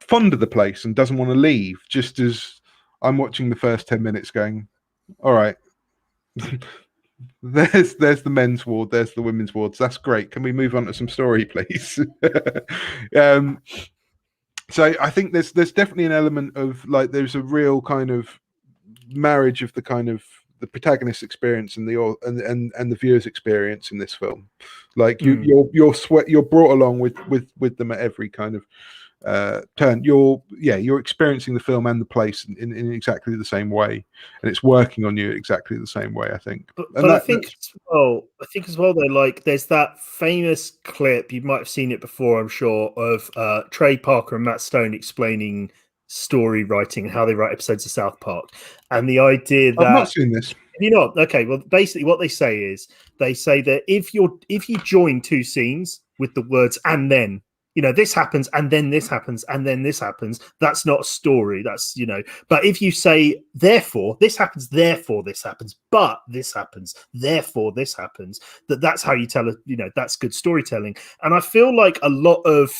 fond of the place and doesn't want to leave. Just as I'm watching the first 10 minutes, going, "All right, there's the men's ward, there's the women's wards. That's great. Can we move on to some story, please?" So I think there's definitely an element of like there's a real kind of marriage of the kind of the protagonist's experience and the viewer's experience in this film. Like you're brought along with them at every kind of turn. You're experiencing the film and the place in exactly the same way, and it's working on you exactly the same way, I think. But I think as well though, like there's that famous clip, you might have seen it before, I'm sure, of Trey Parker and Matt Stone explaining story writing and how they write episodes of South Park, and the idea that I've not seen this. you know, okay, well, basically what they say is that if you join two scenes with the words "and then," you know, this happens and then this happens and then this happens, that's not a story. That's, you know, but if you say therefore this happens, therefore this happens, but this happens, therefore this happens, that's how you tell it. You know, that's good storytelling. And I feel like a lot of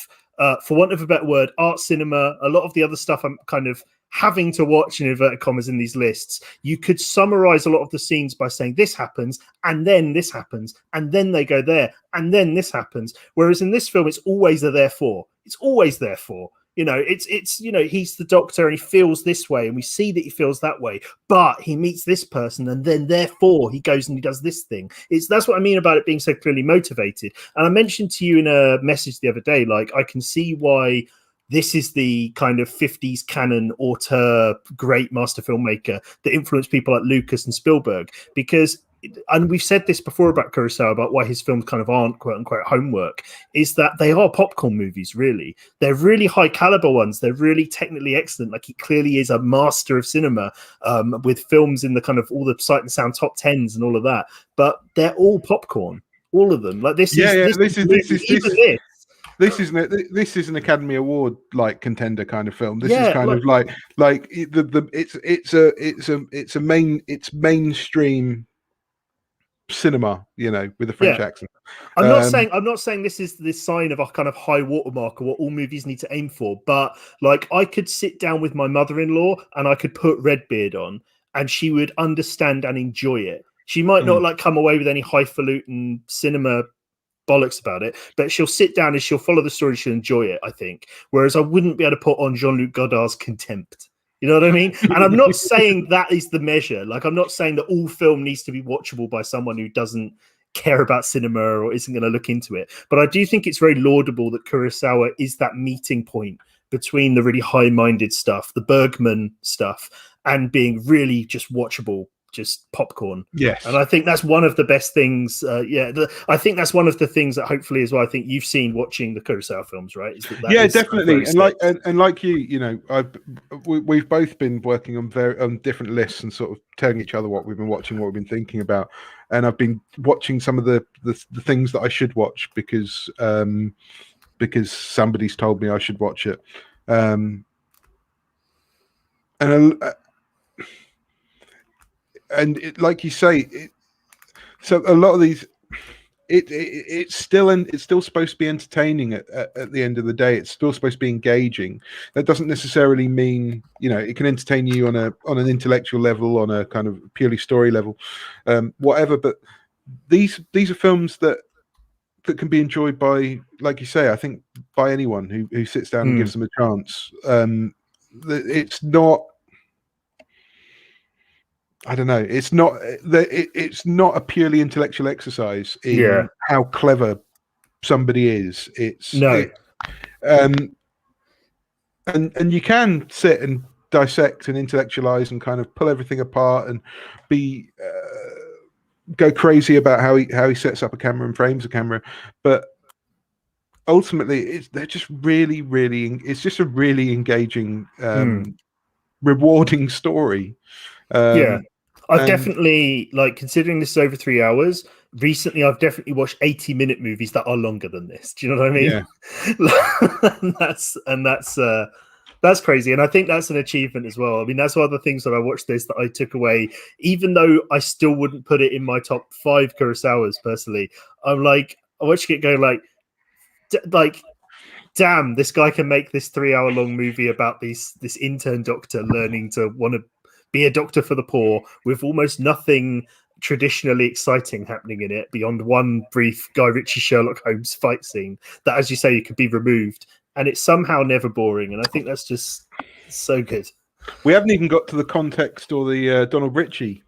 for want of a better word, art cinema, a lot of the other stuff I'm kind of having to watch in inverted commas in these lists, you could summarize a lot of the scenes by saying this happens and then this happens and then they go there and then this happens. Whereas in this film, it's always a therefore. It's always therefore. You know, it's you know, he's the doctor and he feels this way and we see that he feels that way, but he meets this person and then therefore he goes and he does this thing. That's what I mean about it being so clearly motivated. And I mentioned to you in a message the other day, like I can see why this is the kind of 50s canon auteur, great master filmmaker that influenced people like Lucas and Spielberg. Because, and we've said this before about Kurosawa, about why his films kind of aren't quote unquote homework, is that they are popcorn movies, really. They're really high caliber ones. They're really technically excellent. Like he clearly is a master of cinema with films in the kind of all the sight and sound top 10s and all of that. But they're all popcorn, all of them. Like this This is an Academy Award like contender kind of film. This is kind of like it's mainstream cinema, you know, with a French accent. I'm not saying this is the sign of a kind of high watermark or what all movies need to aim for, but like I could sit down with my mother-in-law and I could put Redbeard on and she would understand and enjoy it. She might not like come away with any highfalutin cinema bollocks about it, but she'll sit down and she'll follow the story, she'll enjoy it, I think. Whereas I wouldn't be able to put on Jean-Luc Godard's Contempt. You know what I mean? And I'm not saying that is the measure. Like I'm not saying that all film needs to be watchable by someone who doesn't care about cinema or isn't going to look into it. But I do think it's very laudable that Kurosawa is that meeting point between the really high-minded stuff, the Bergman stuff, and being really just watchable, just popcorn. Yes. And I think that's one of the best things. I think that's one of the things that hopefully as well, I think you've seen watching the Kurosawa films, right? Definitely. And like you know, we've both been working on different lists and sort of telling each other what we've been watching, what we've been thinking about. And I've been watching some of the things that I should watch because somebody's told me I should watch it. And it, like you say, so a lot of these, it's still supposed to be entertaining at the end of the day. It's still supposed to be engaging. That doesn't necessarily mean, you know, it can entertain you on an intellectual level, on a kind of purely story level, whatever. But these are films that can be enjoyed by, like you say, I think by anyone who sits down and gives them a chance. It's not. I don't know. It's not a purely intellectual exercise in how clever somebody is. And you can sit and dissect and intellectualize and kind of pull everything apart and be go crazy about how he sets up a camera and frames a camera, but ultimately they're just really, really. It's just a really engaging, rewarding story. I've definitely, like, considering this is over 3 hours, recently I've definitely watched 80-minute movies that are longer than this. Do you know what I mean? Yeah. That's crazy, and I think that's an achievement as well. I mean, that's one of the things that I watched this that I took away, even though I still wouldn't put it in my top 5 Kurosawas personally. I'm like, I watched it go like, damn, this guy can make this 3-hour-long movie about this intern doctor learning to want to be a doctor for the poor with almost nothing traditionally exciting happening in it beyond one brief Guy Ritchie Sherlock Holmes fight scene that, as you say, could be removed, and it's somehow never boring, and I think that's just so good. We haven't even got to the context or the Donald Ritchie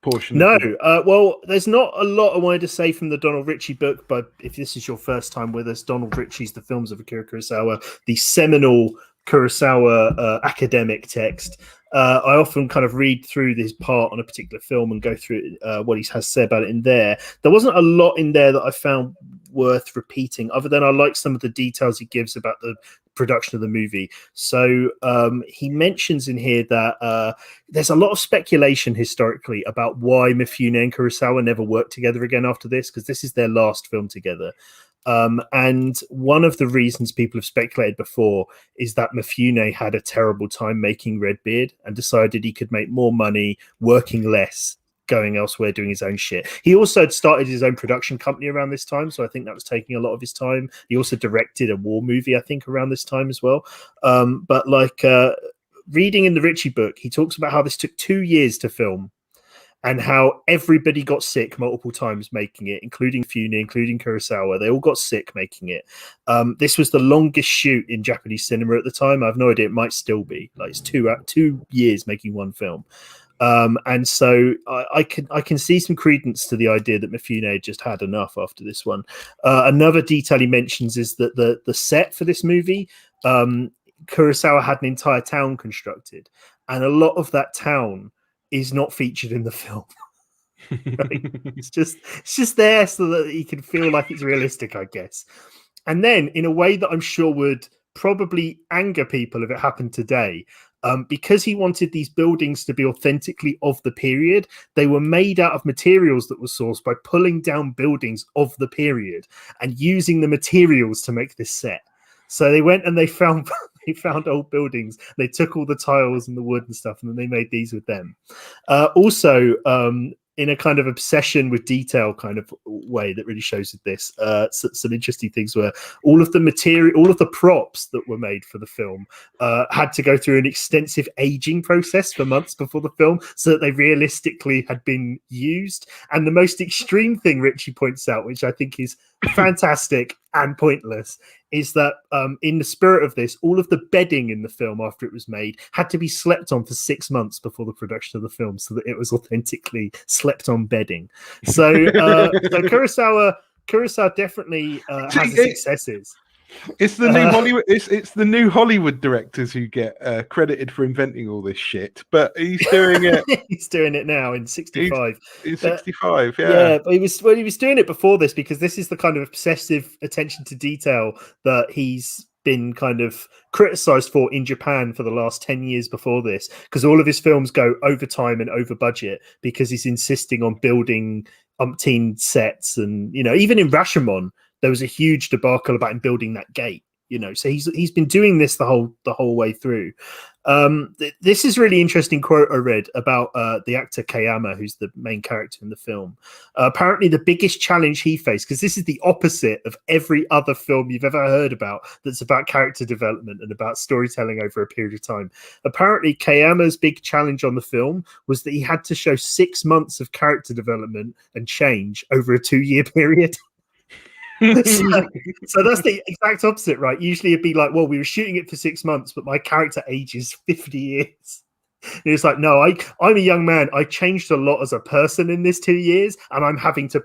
portion. No, well, there's not a lot I wanted to say from the Donald Ritchie book, but if this is your first time with us, Donald Ritchie's The Films of Akira Kurosawa, the seminal Kurosawa academic text. I often kind of read through this part on a particular film and go through what he has said about it in there. There wasn't a lot in there that I found worth repeating, other than I like some of the details he gives about the production of the movie. So he mentions in here that there's a lot of speculation historically about why Mifune and Kurosawa never worked together again after this, because this is their last film together. And one of the reasons people have speculated before is that Mifune had a terrible time making Redbeard and decided he could make more money working less, going elsewhere, doing his own shit. He also had started his own production company around this time, so I think that was taking a lot of his time. He also directed a war movie, I think, around this time as well. But like reading in the Ritchie book, he talks about how this took 2 years to film, and how everybody got sick multiple times making it, including Fune, including Kurosawa. They all got sick making it. This was the longest shoot in Japanese cinema at the time. I have no idea. It might still be. Like, it's 2 years making one film. And so I can see some credence to the idea that Mifune just had enough after this one. Another detail he mentions is that the set for this movie, Kurosawa had an entire town constructed, and a lot of that town is not featured in the film. Right? It's just there so that you can feel like it's realistic, I guess. And then, in a way that I'm sure would probably anger people if it happened today, because he wanted these buildings to be authentically of the period, they were made out of materials that were sourced by pulling down buildings of the period and using the materials to make this set. So they went and they found old buildings. They took all the tiles and the wood and stuff, and then they made these with them. Also, in a kind of obsession with detail kind of way that really shows with this, some interesting things were all of the props that were made for the film had to go through an extensive aging process for months before the film, so that they realistically had been used. And the most extreme thing Ritchie points out, which I think is fantastic and pointless, is that in the spirit of this, all of the bedding in the film after it was made had to be slept on for 6 months before the production of the film, so that it was authentically slept on bedding. So Kurosawa definitely has its successes. It's the new Hollywood. It's the new Hollywood directors who get credited for inventing all this shit. But he's doing it. He's doing it now in '65. He's 65. Yeah. Yeah, but he was doing it before this, because this is the kind of obsessive attention to detail that he's been kind of criticized for in Japan for the last 10 years before this, because all of his films go over time and over budget because he's insisting on building umpteen sets. And even in Rashomon, there was a huge debacle about him building that gate. So he's been doing this the whole way through. This is really interesting quote I read about the actor Kayama, who's the main character in the film. Apparently, the biggest challenge he faced, because this is the opposite of every other film you've ever heard about that's about character development and about storytelling over a period of time. Apparently, Kayama's big challenge on the film was that he had to show 6 months of character development and change over a 2-year period. So that's the exact opposite, right? Usually it'd be like, well, we were shooting it for 6 months, but my character ages 50 years. And it's like, no, I'm a young man. I changed a lot as a person in this 2 years, and I'm having to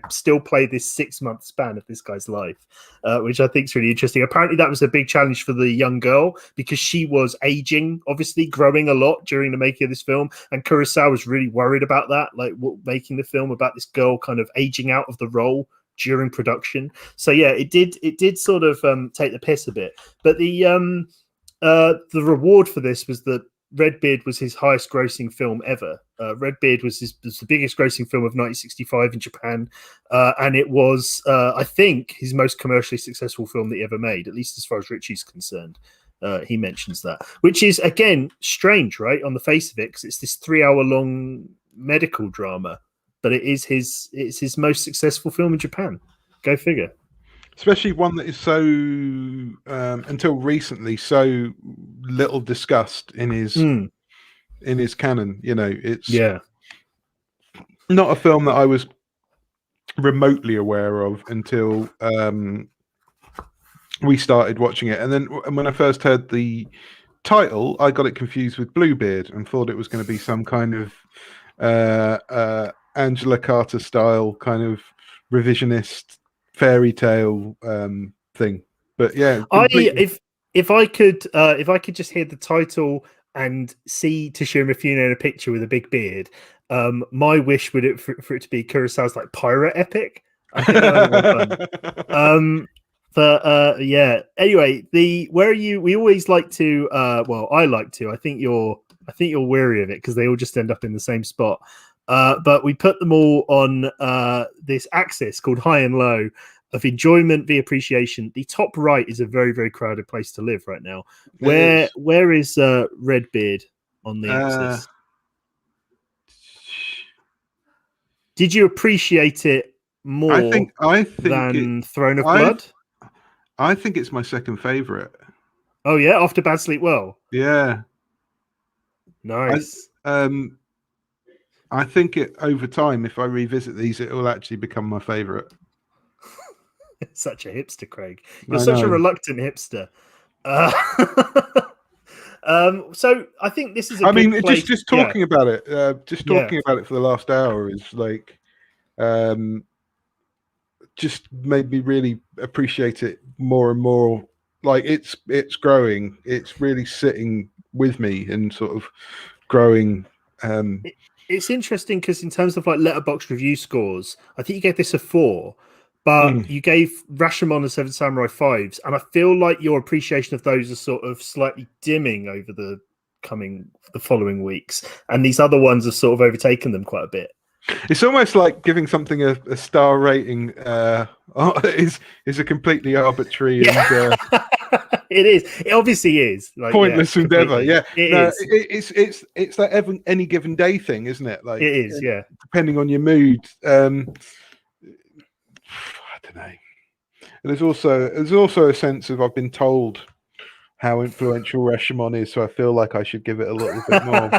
still play this 6 month span of this guy's life, which I think is really interesting. Apparently that was a big challenge for the young girl, because she was aging, obviously growing a lot during the making of this film, and Kurosawa was really worried about that, like making the film about this girl kind of aging out of the role during production. So yeah, it did sort of take the piss a bit, but the reward for this was that Redbeard was his highest grossing film ever. Redbeard was the biggest grossing film of 1965 in Japan, and it was, I think, his most commercially successful film that he ever made, at least as far as Ritchie's concerned. He mentions that, which is, again, strange, right, on the face of it, because it's this 3-hour-long medical drama, but it's his most successful film in Japan. Go figure. Especially one that is so, until recently, so little discussed in his canon. You know, it's not a film that I was remotely aware of until we started watching it. And then when I first heard the title, I got it confused with Bluebeard and thought it was going to be some kind of Angela Carter style kind of revisionist fairy tale thing. But yeah, if I could just hear the title and see Toshiro Mifune in a picture with a big beard, my wish would for it to be Kurosawa's like pirate epic. I think that would be fun. But yeah. Anyway, where are you? We always like to. Well, I like to. I think you're weary of it because they all just end up in the same spot. But we put them all on this axis called high and low of enjoyment via appreciation. The top right is a very, very crowded place to live right now. Where is Redbeard on the axis? Did you appreciate it more I think than Throne of Blood? I think it's my second favorite. Oh yeah, after Bad Sleep Well. Yeah. Nice. I think over time, if I revisit these, it will actually become my favorite. Such a hipster, Craig. You're such a reluctant hipster. So I think this is. Just talking about it. Talking about it for the last hour is like, just made me really appreciate it more and more. Like it's growing. It's really sitting with me and sort of growing. It's interesting because in terms of like Letterboxd review scores, I think you gave this a 4, but you gave Rashomon and Seven Samurai 5s, and I feel like your appreciation of those is sort of slightly dimming over the following weeks, and these other ones have sort of overtaken them quite a bit. It's almost like giving something a star rating is a completely arbitrary and it is. It obviously is like, pointless endeavor. Yeah, it's that any given day thing, isn't it? Like it is. Yeah, depending on your mood. I don't know. There's also a sense of I've been told how influential Rashomon is, so I feel like I should give it a little bit more.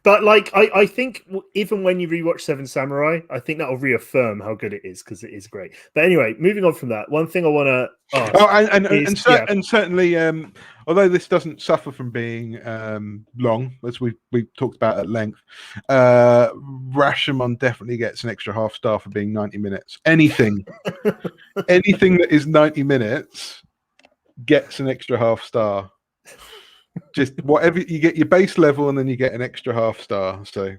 But like, I think even when you rewatch Seven Samurai, I think that will reaffirm how good it is because it is great. But anyway, moving on from that, one thing I want to ask. And certainly, although this doesn't suffer from being long, as we talked about at length, Rashomon definitely gets an extra half star for being 90 minutes. Anything that is 90 minutes gets an extra half star. Just whatever you get, your base level, and then you get an extra half star. So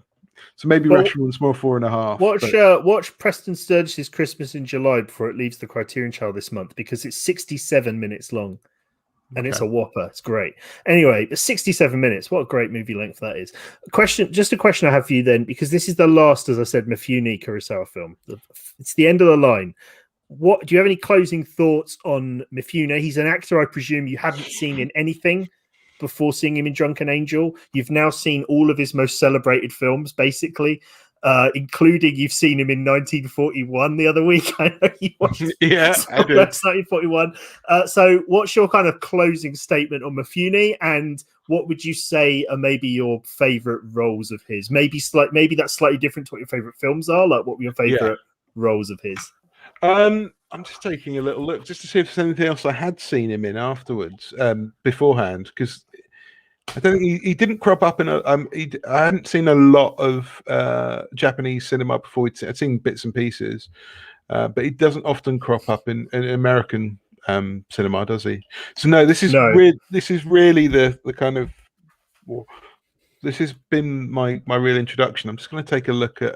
maybe Rashomon's more 4.5. Watch Preston Sturgis's Christmas in July before it leaves the Criterion Channel this month, because it's 67 minutes long, and it's a whopper. It's great. Anyway, 67 minutes. What a great movie length that is. A question I have for you then, because this is the last, as I said, Mifune Kurosawa film. It's the end of the line. What do you have any closing thoughts on Mifune? He's an actor I presume you hadn't seen in anything before seeing him in Drunken Angel. You've now seen all of his most celebrated films, basically, including you've seen him in 1941 the other week. I know you watched. Yeah, I did. 1941. So what's your kind of closing statement on Mifune, and what would you say are maybe your favorite roles of his? Maybe that's slightly different to what your favorite films are. Like, what were your favorite roles of his? I'm just taking a little look just to see if there's anything else I had seen him in afterwards, beforehand, because I don't think he didn't crop up in I hadn't seen a lot of Japanese cinema before. I'd seen bits and pieces, but he doesn't often crop up in American cinema, does he? So no, this is really the kind of. Well, this has been my real introduction. I'm just going to take a look at.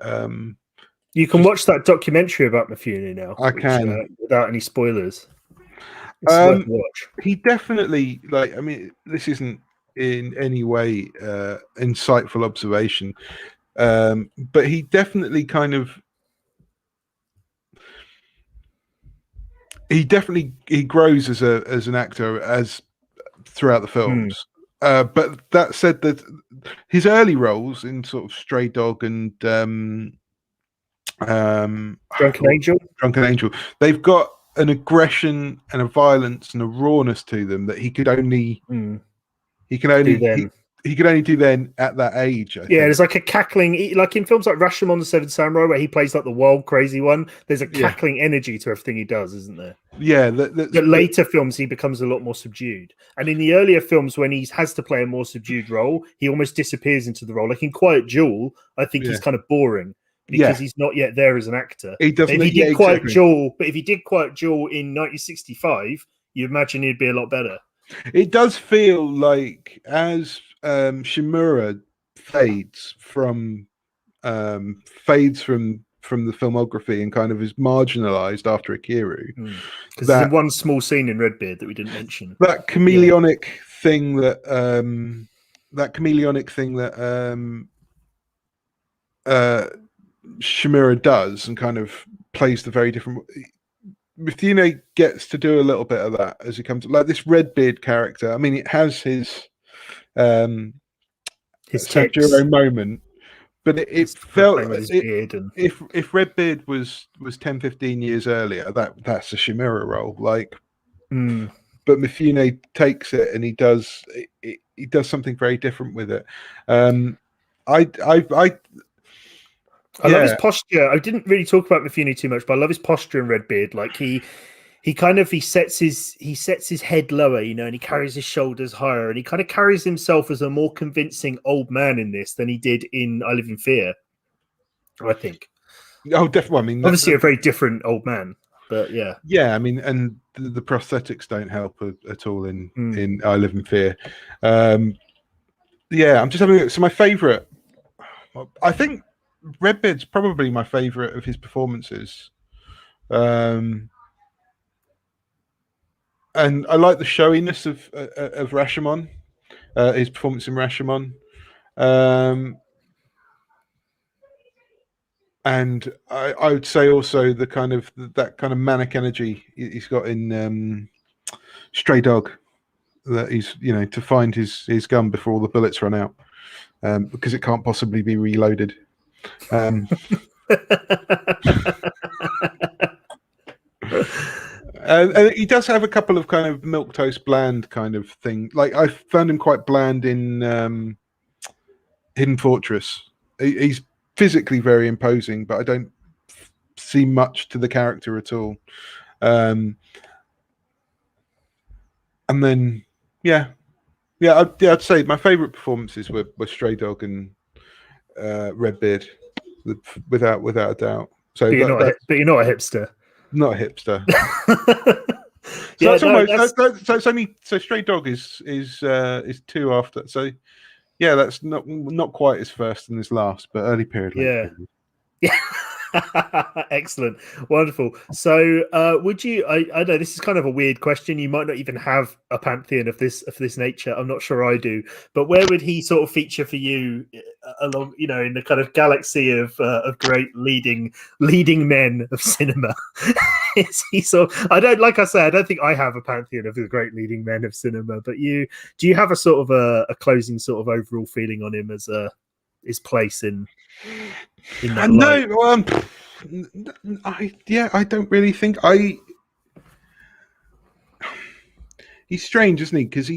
You can watch that documentary about Mifune now. I can without any spoilers. He definitely, like, I mean, this isn't in any way insightful observation, but he definitely he grows as an actor as throughout the films. But that said, that his early roles in sort of Stray Dog and Drunken Angel, they've got an aggression and a violence and a rawness to them that he could only do then at that age. I think. There's like a cackling, like in films like Rashomon the Seventh Samurai, where he plays like the wild, crazy one. There's a cackling energy to everything he does, isn't there? Yeah. The later films, he becomes a lot more subdued, and in the earlier films, when he has to play a more subdued role, he almost disappears into the role. Like in Quiet Duel, I think he's kind of boring because he's not yet there as an actor. He doesn't. But if he did Quiet Duel, in 1965, you imagine he'd be a lot better. It does feel like as Shimura fades from the filmography and kind of is marginalized after Akiru, because there's one small scene in Redbeard that we didn't mention. That chameleonic thing that Shimura does and kind of plays the very different. Mifune gets to do a little bit of that as he comes, like this Redbeard character. I mean, it has his Toshiro moment, but it felt if Redbeard was 10-15 years earlier, that's a Shimura role. Like, but Mifune takes it and he does something very different with it. I love his posture. I didn't really talk about Mifune too much, but I love his posture in Redbeard. Like he sets his head lower, you know, and he carries his shoulders higher, and he kind of carries himself as a more convincing old man in this than he did in I Live in Fear, I think. Oh, definitely. I mean, obviously a very different old man, but yeah. Yeah, I mean, and the prosthetics don't help at all in I Live in Fear. I'm just having so my favorite. I think Redbeard's probably my favorite of his performances. And I like the showiness of Rashomon, his performance in Rashomon. And I would say also the kind of that kind of manic energy he's got in Stray Dog, that he's, you know, to find his gun before all the bullets run out, because it can't possibly be reloaded. And he does have a couple of kind of milquetoast bland kind of thing. Like I found him quite bland in Hidden Fortress. He's physically very imposing, but I don't see much to the character at all. And then I'd say my favorite performances were Stray Dog and Redbeard, without a doubt. So, but you're not a hipster. Not a hipster. So Stray Dog is 2 after. So yeah, that's not quite his first and his last, but early period. Yeah. Excellent, wonderful. So would you, I know this is kind of a weird question, you might not even have a pantheon of this nature, I'm not sure I do, but where would he sort of feature for you along, you know, in the kind of galaxy of great leading men of cinema? Is he sort of, I don't think I have a pantheon of the great leading men of cinema, but do you have a sort of a closing sort of overall feeling on him as his place in that light? I don't really think he's strange, isn't he? Because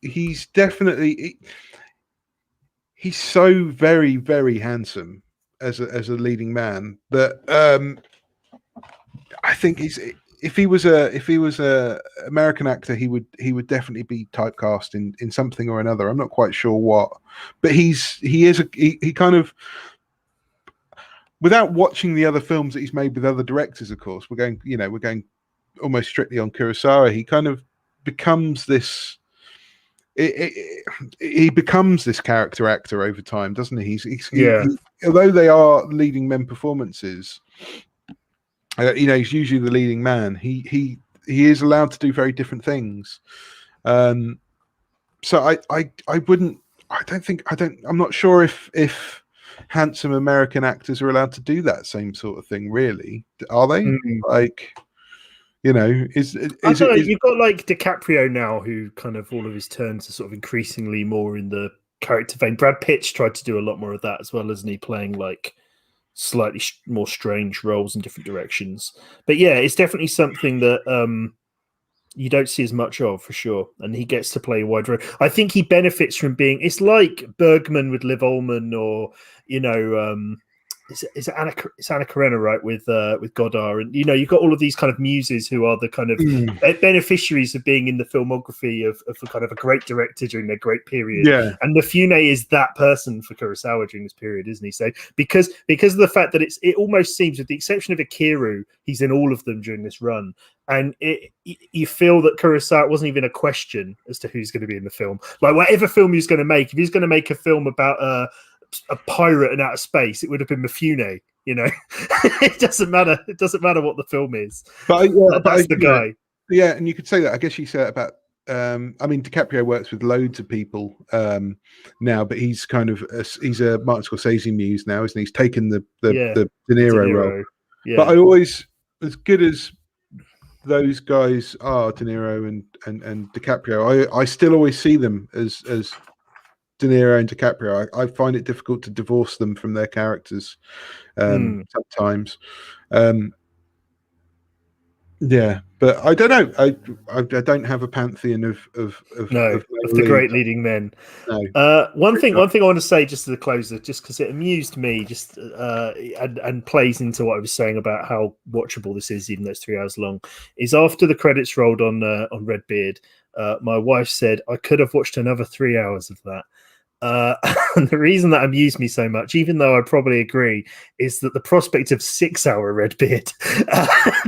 he's definitely he's so very, very handsome as a leading man that I think if he was a American actor, he would definitely be typecast in something or another. I'm not quite sure what, but he kind of, without watching the other films that he's made with other directors, of course, we're going almost strictly on Kurosawa. He kind of becomes this. He becomes this character actor over time, doesn't he? He although they are leading men performances, he's usually the leading man. He is allowed to do very different things. So I wouldn't. I'm not sure if handsome American actors are allowed to do that same sort of thing. Really, are they? Like, you know, is I don't know. it? You've got like DiCaprio now, who kind of all of his turns are sort of increasingly more in the character vein. Brad Pitt's tried to do a lot more of that as well, isn't he? Playing like slightly more strange roles in different directions. But yeah, it's definitely something that you don't see as much of, for sure. And he gets to play a wide role. I think he benefits from being. It's like Bergman with Liv Ullmann, or you know. It's Anna Karenina, right, with Godard, and you know you've got all of these kind of muses who are the kind of beneficiaries of being in the filmography of a kind of a great director during their great period. Yeah. And Mifune is that person for Kurosawa during this period, isn't he? So because of the fact that it almost seems, with the exception of Ikiru, he's in all of them during this run, and you feel that Kurosawa wasn't even a question as to who's going to be in the film. Like whatever film he's going to make, if he's going to make a film about a pirate in outer space, it would have been Mifune. You know, it doesn't matter. It doesn't matter what the film is. But that's the guy. Yeah, and you could say that. I guess you said about. I mean, DiCaprio works with loads of people now, but he's kind of he's a Martin Scorsese muse now, isn't he? He's taken the De Niro role. Yeah. But I always, as good as those guys are, De Niro and DiCaprio, I still always see them as De Niro and DiCaprio. I find it difficult to divorce them from their characters sometimes. Yeah, but I don't know. I don't have a pantheon of the great leading men. No. One thing I want to say just to the closer, just because it amused me, just and plays into what I was saying about how watchable this is, even though it's 3 hours long, is after the credits rolled on Redbeard, my wife said I could have watched another 3 hours of that. And the reason that amused me so much, even though I probably agree, is that the prospect of 6 hour Redbeard,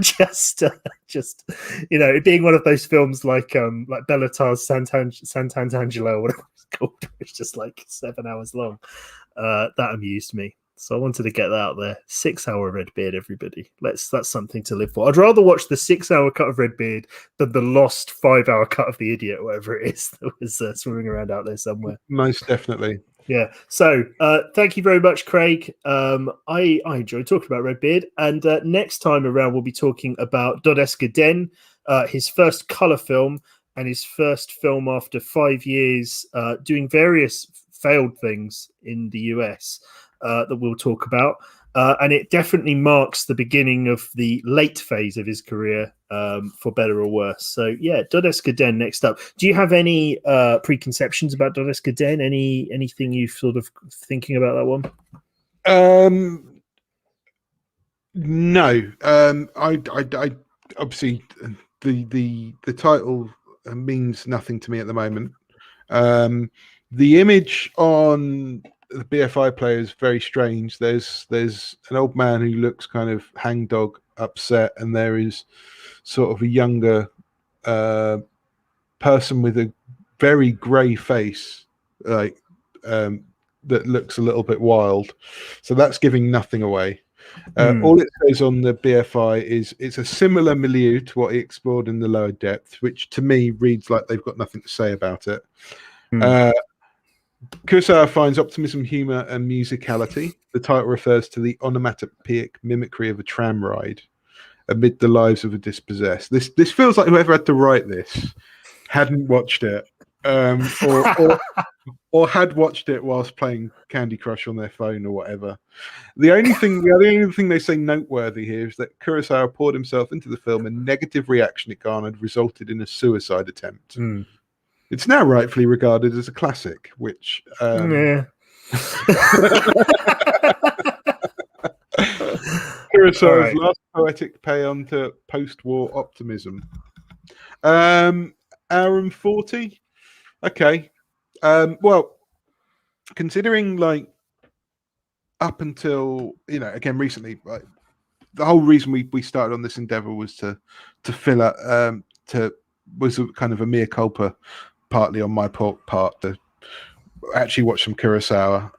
just you know, it being one of those films like Bellatar's Sant'Angelo or whatever it's called, it's just like 7 hours long. That amused me. So I wanted to get that out there. 6 hour Redbeard, everybody. That's something to live for. I'd rather watch the 6 hour cut of Redbeard than the lost 5 hour cut of The Idiot, whatever it is that was swimming around out there somewhere. Most definitely. Yeah. So thank you very much, Craig. I enjoyed talking about Redbeard. And next time around, we'll be talking about Dodeska Den, his first colour film and his first film after 5 years doing various failed things in the US. That we'll talk about, and it definitely marks the beginning of the late phase of his career, for better or worse. So yeah, Dodeska Den next up. Do you have any preconceptions about Dodeska Den? Anything you sort of thinking about that one? No. I obviously the title means nothing to me at the moment. The image on the BFI player is very strange. There's an old man who looks kind of hangdog upset, and there is sort of a younger person with a very grey face, like that looks a little bit wild. So that's giving nothing away. All it says on the BFI is it's a similar milieu to what he explored in the lower depth, which to me reads like they've got nothing to say about it. Kurosawa finds optimism, humour, and musicality. The title refers to the onomatopoeic mimicry of a tram ride amid the lives of a dispossessed. This feels like whoever had to write this hadn't watched it, or had watched it whilst playing Candy Crush on their phone or whatever. The only thing they say noteworthy here is that Kurosawa poured himself into the film, and negative reaction it garnered resulted in a suicide attempt. It's now rightfully regarded as a classic, which Kurosawa's last poetic paean to post-war optimism. Hour and 40. Okay. Well, considering like up until again recently, like, the whole reason we started on this endeavor was to fill out was a kind of a mea culpa, partly on my part, to actually watch some Kurosawa,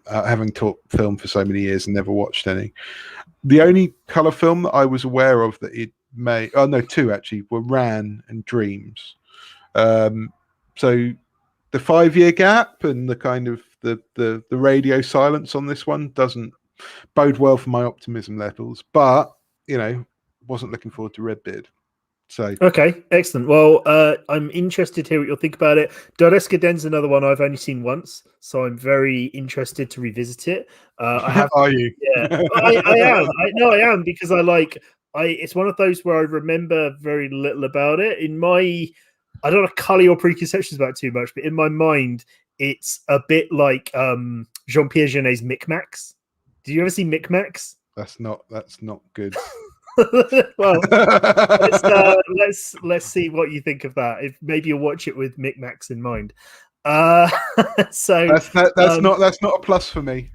having taught film for so many years and never watched any. The only colour film that I was aware of that it two actually, were Ran and Dreams. So the 5-year gap and the kind of the radio silence on this one doesn't bode well for my optimism levels. But wasn't looking forward to Redbeard. So okay, excellent. Well, I'm interested to hear what you'll think about it. Doreska Den's another one I've only seen once, so I'm very interested to revisit it. I have. Are you? Yeah, I am. I am because it's one of those where I remember very little about it. I don't have cully or preconceptions about it too much, but in my mind, it's a bit like Jean-Pierre Jeunet's Micmacs. Did you ever see Micmacs? That's not good. Well, let's see what you think of that. If maybe you'll watch it with Micmacs in mind. So that's not a plus for me.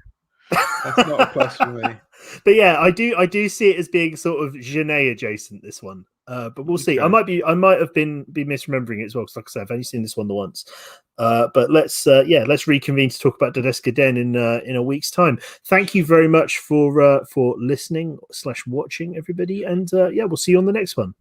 That's not a plus for me. But yeah, I do see it as being sort of Genet adjacent, this one. But we'll see. Okay. I might have been misremembering it as well, because like I said, I've only seen this one the once. But let's reconvene to talk about Doreska Den in a week's time. Thank you very much for listening /watching, everybody, and we'll see you on the next one.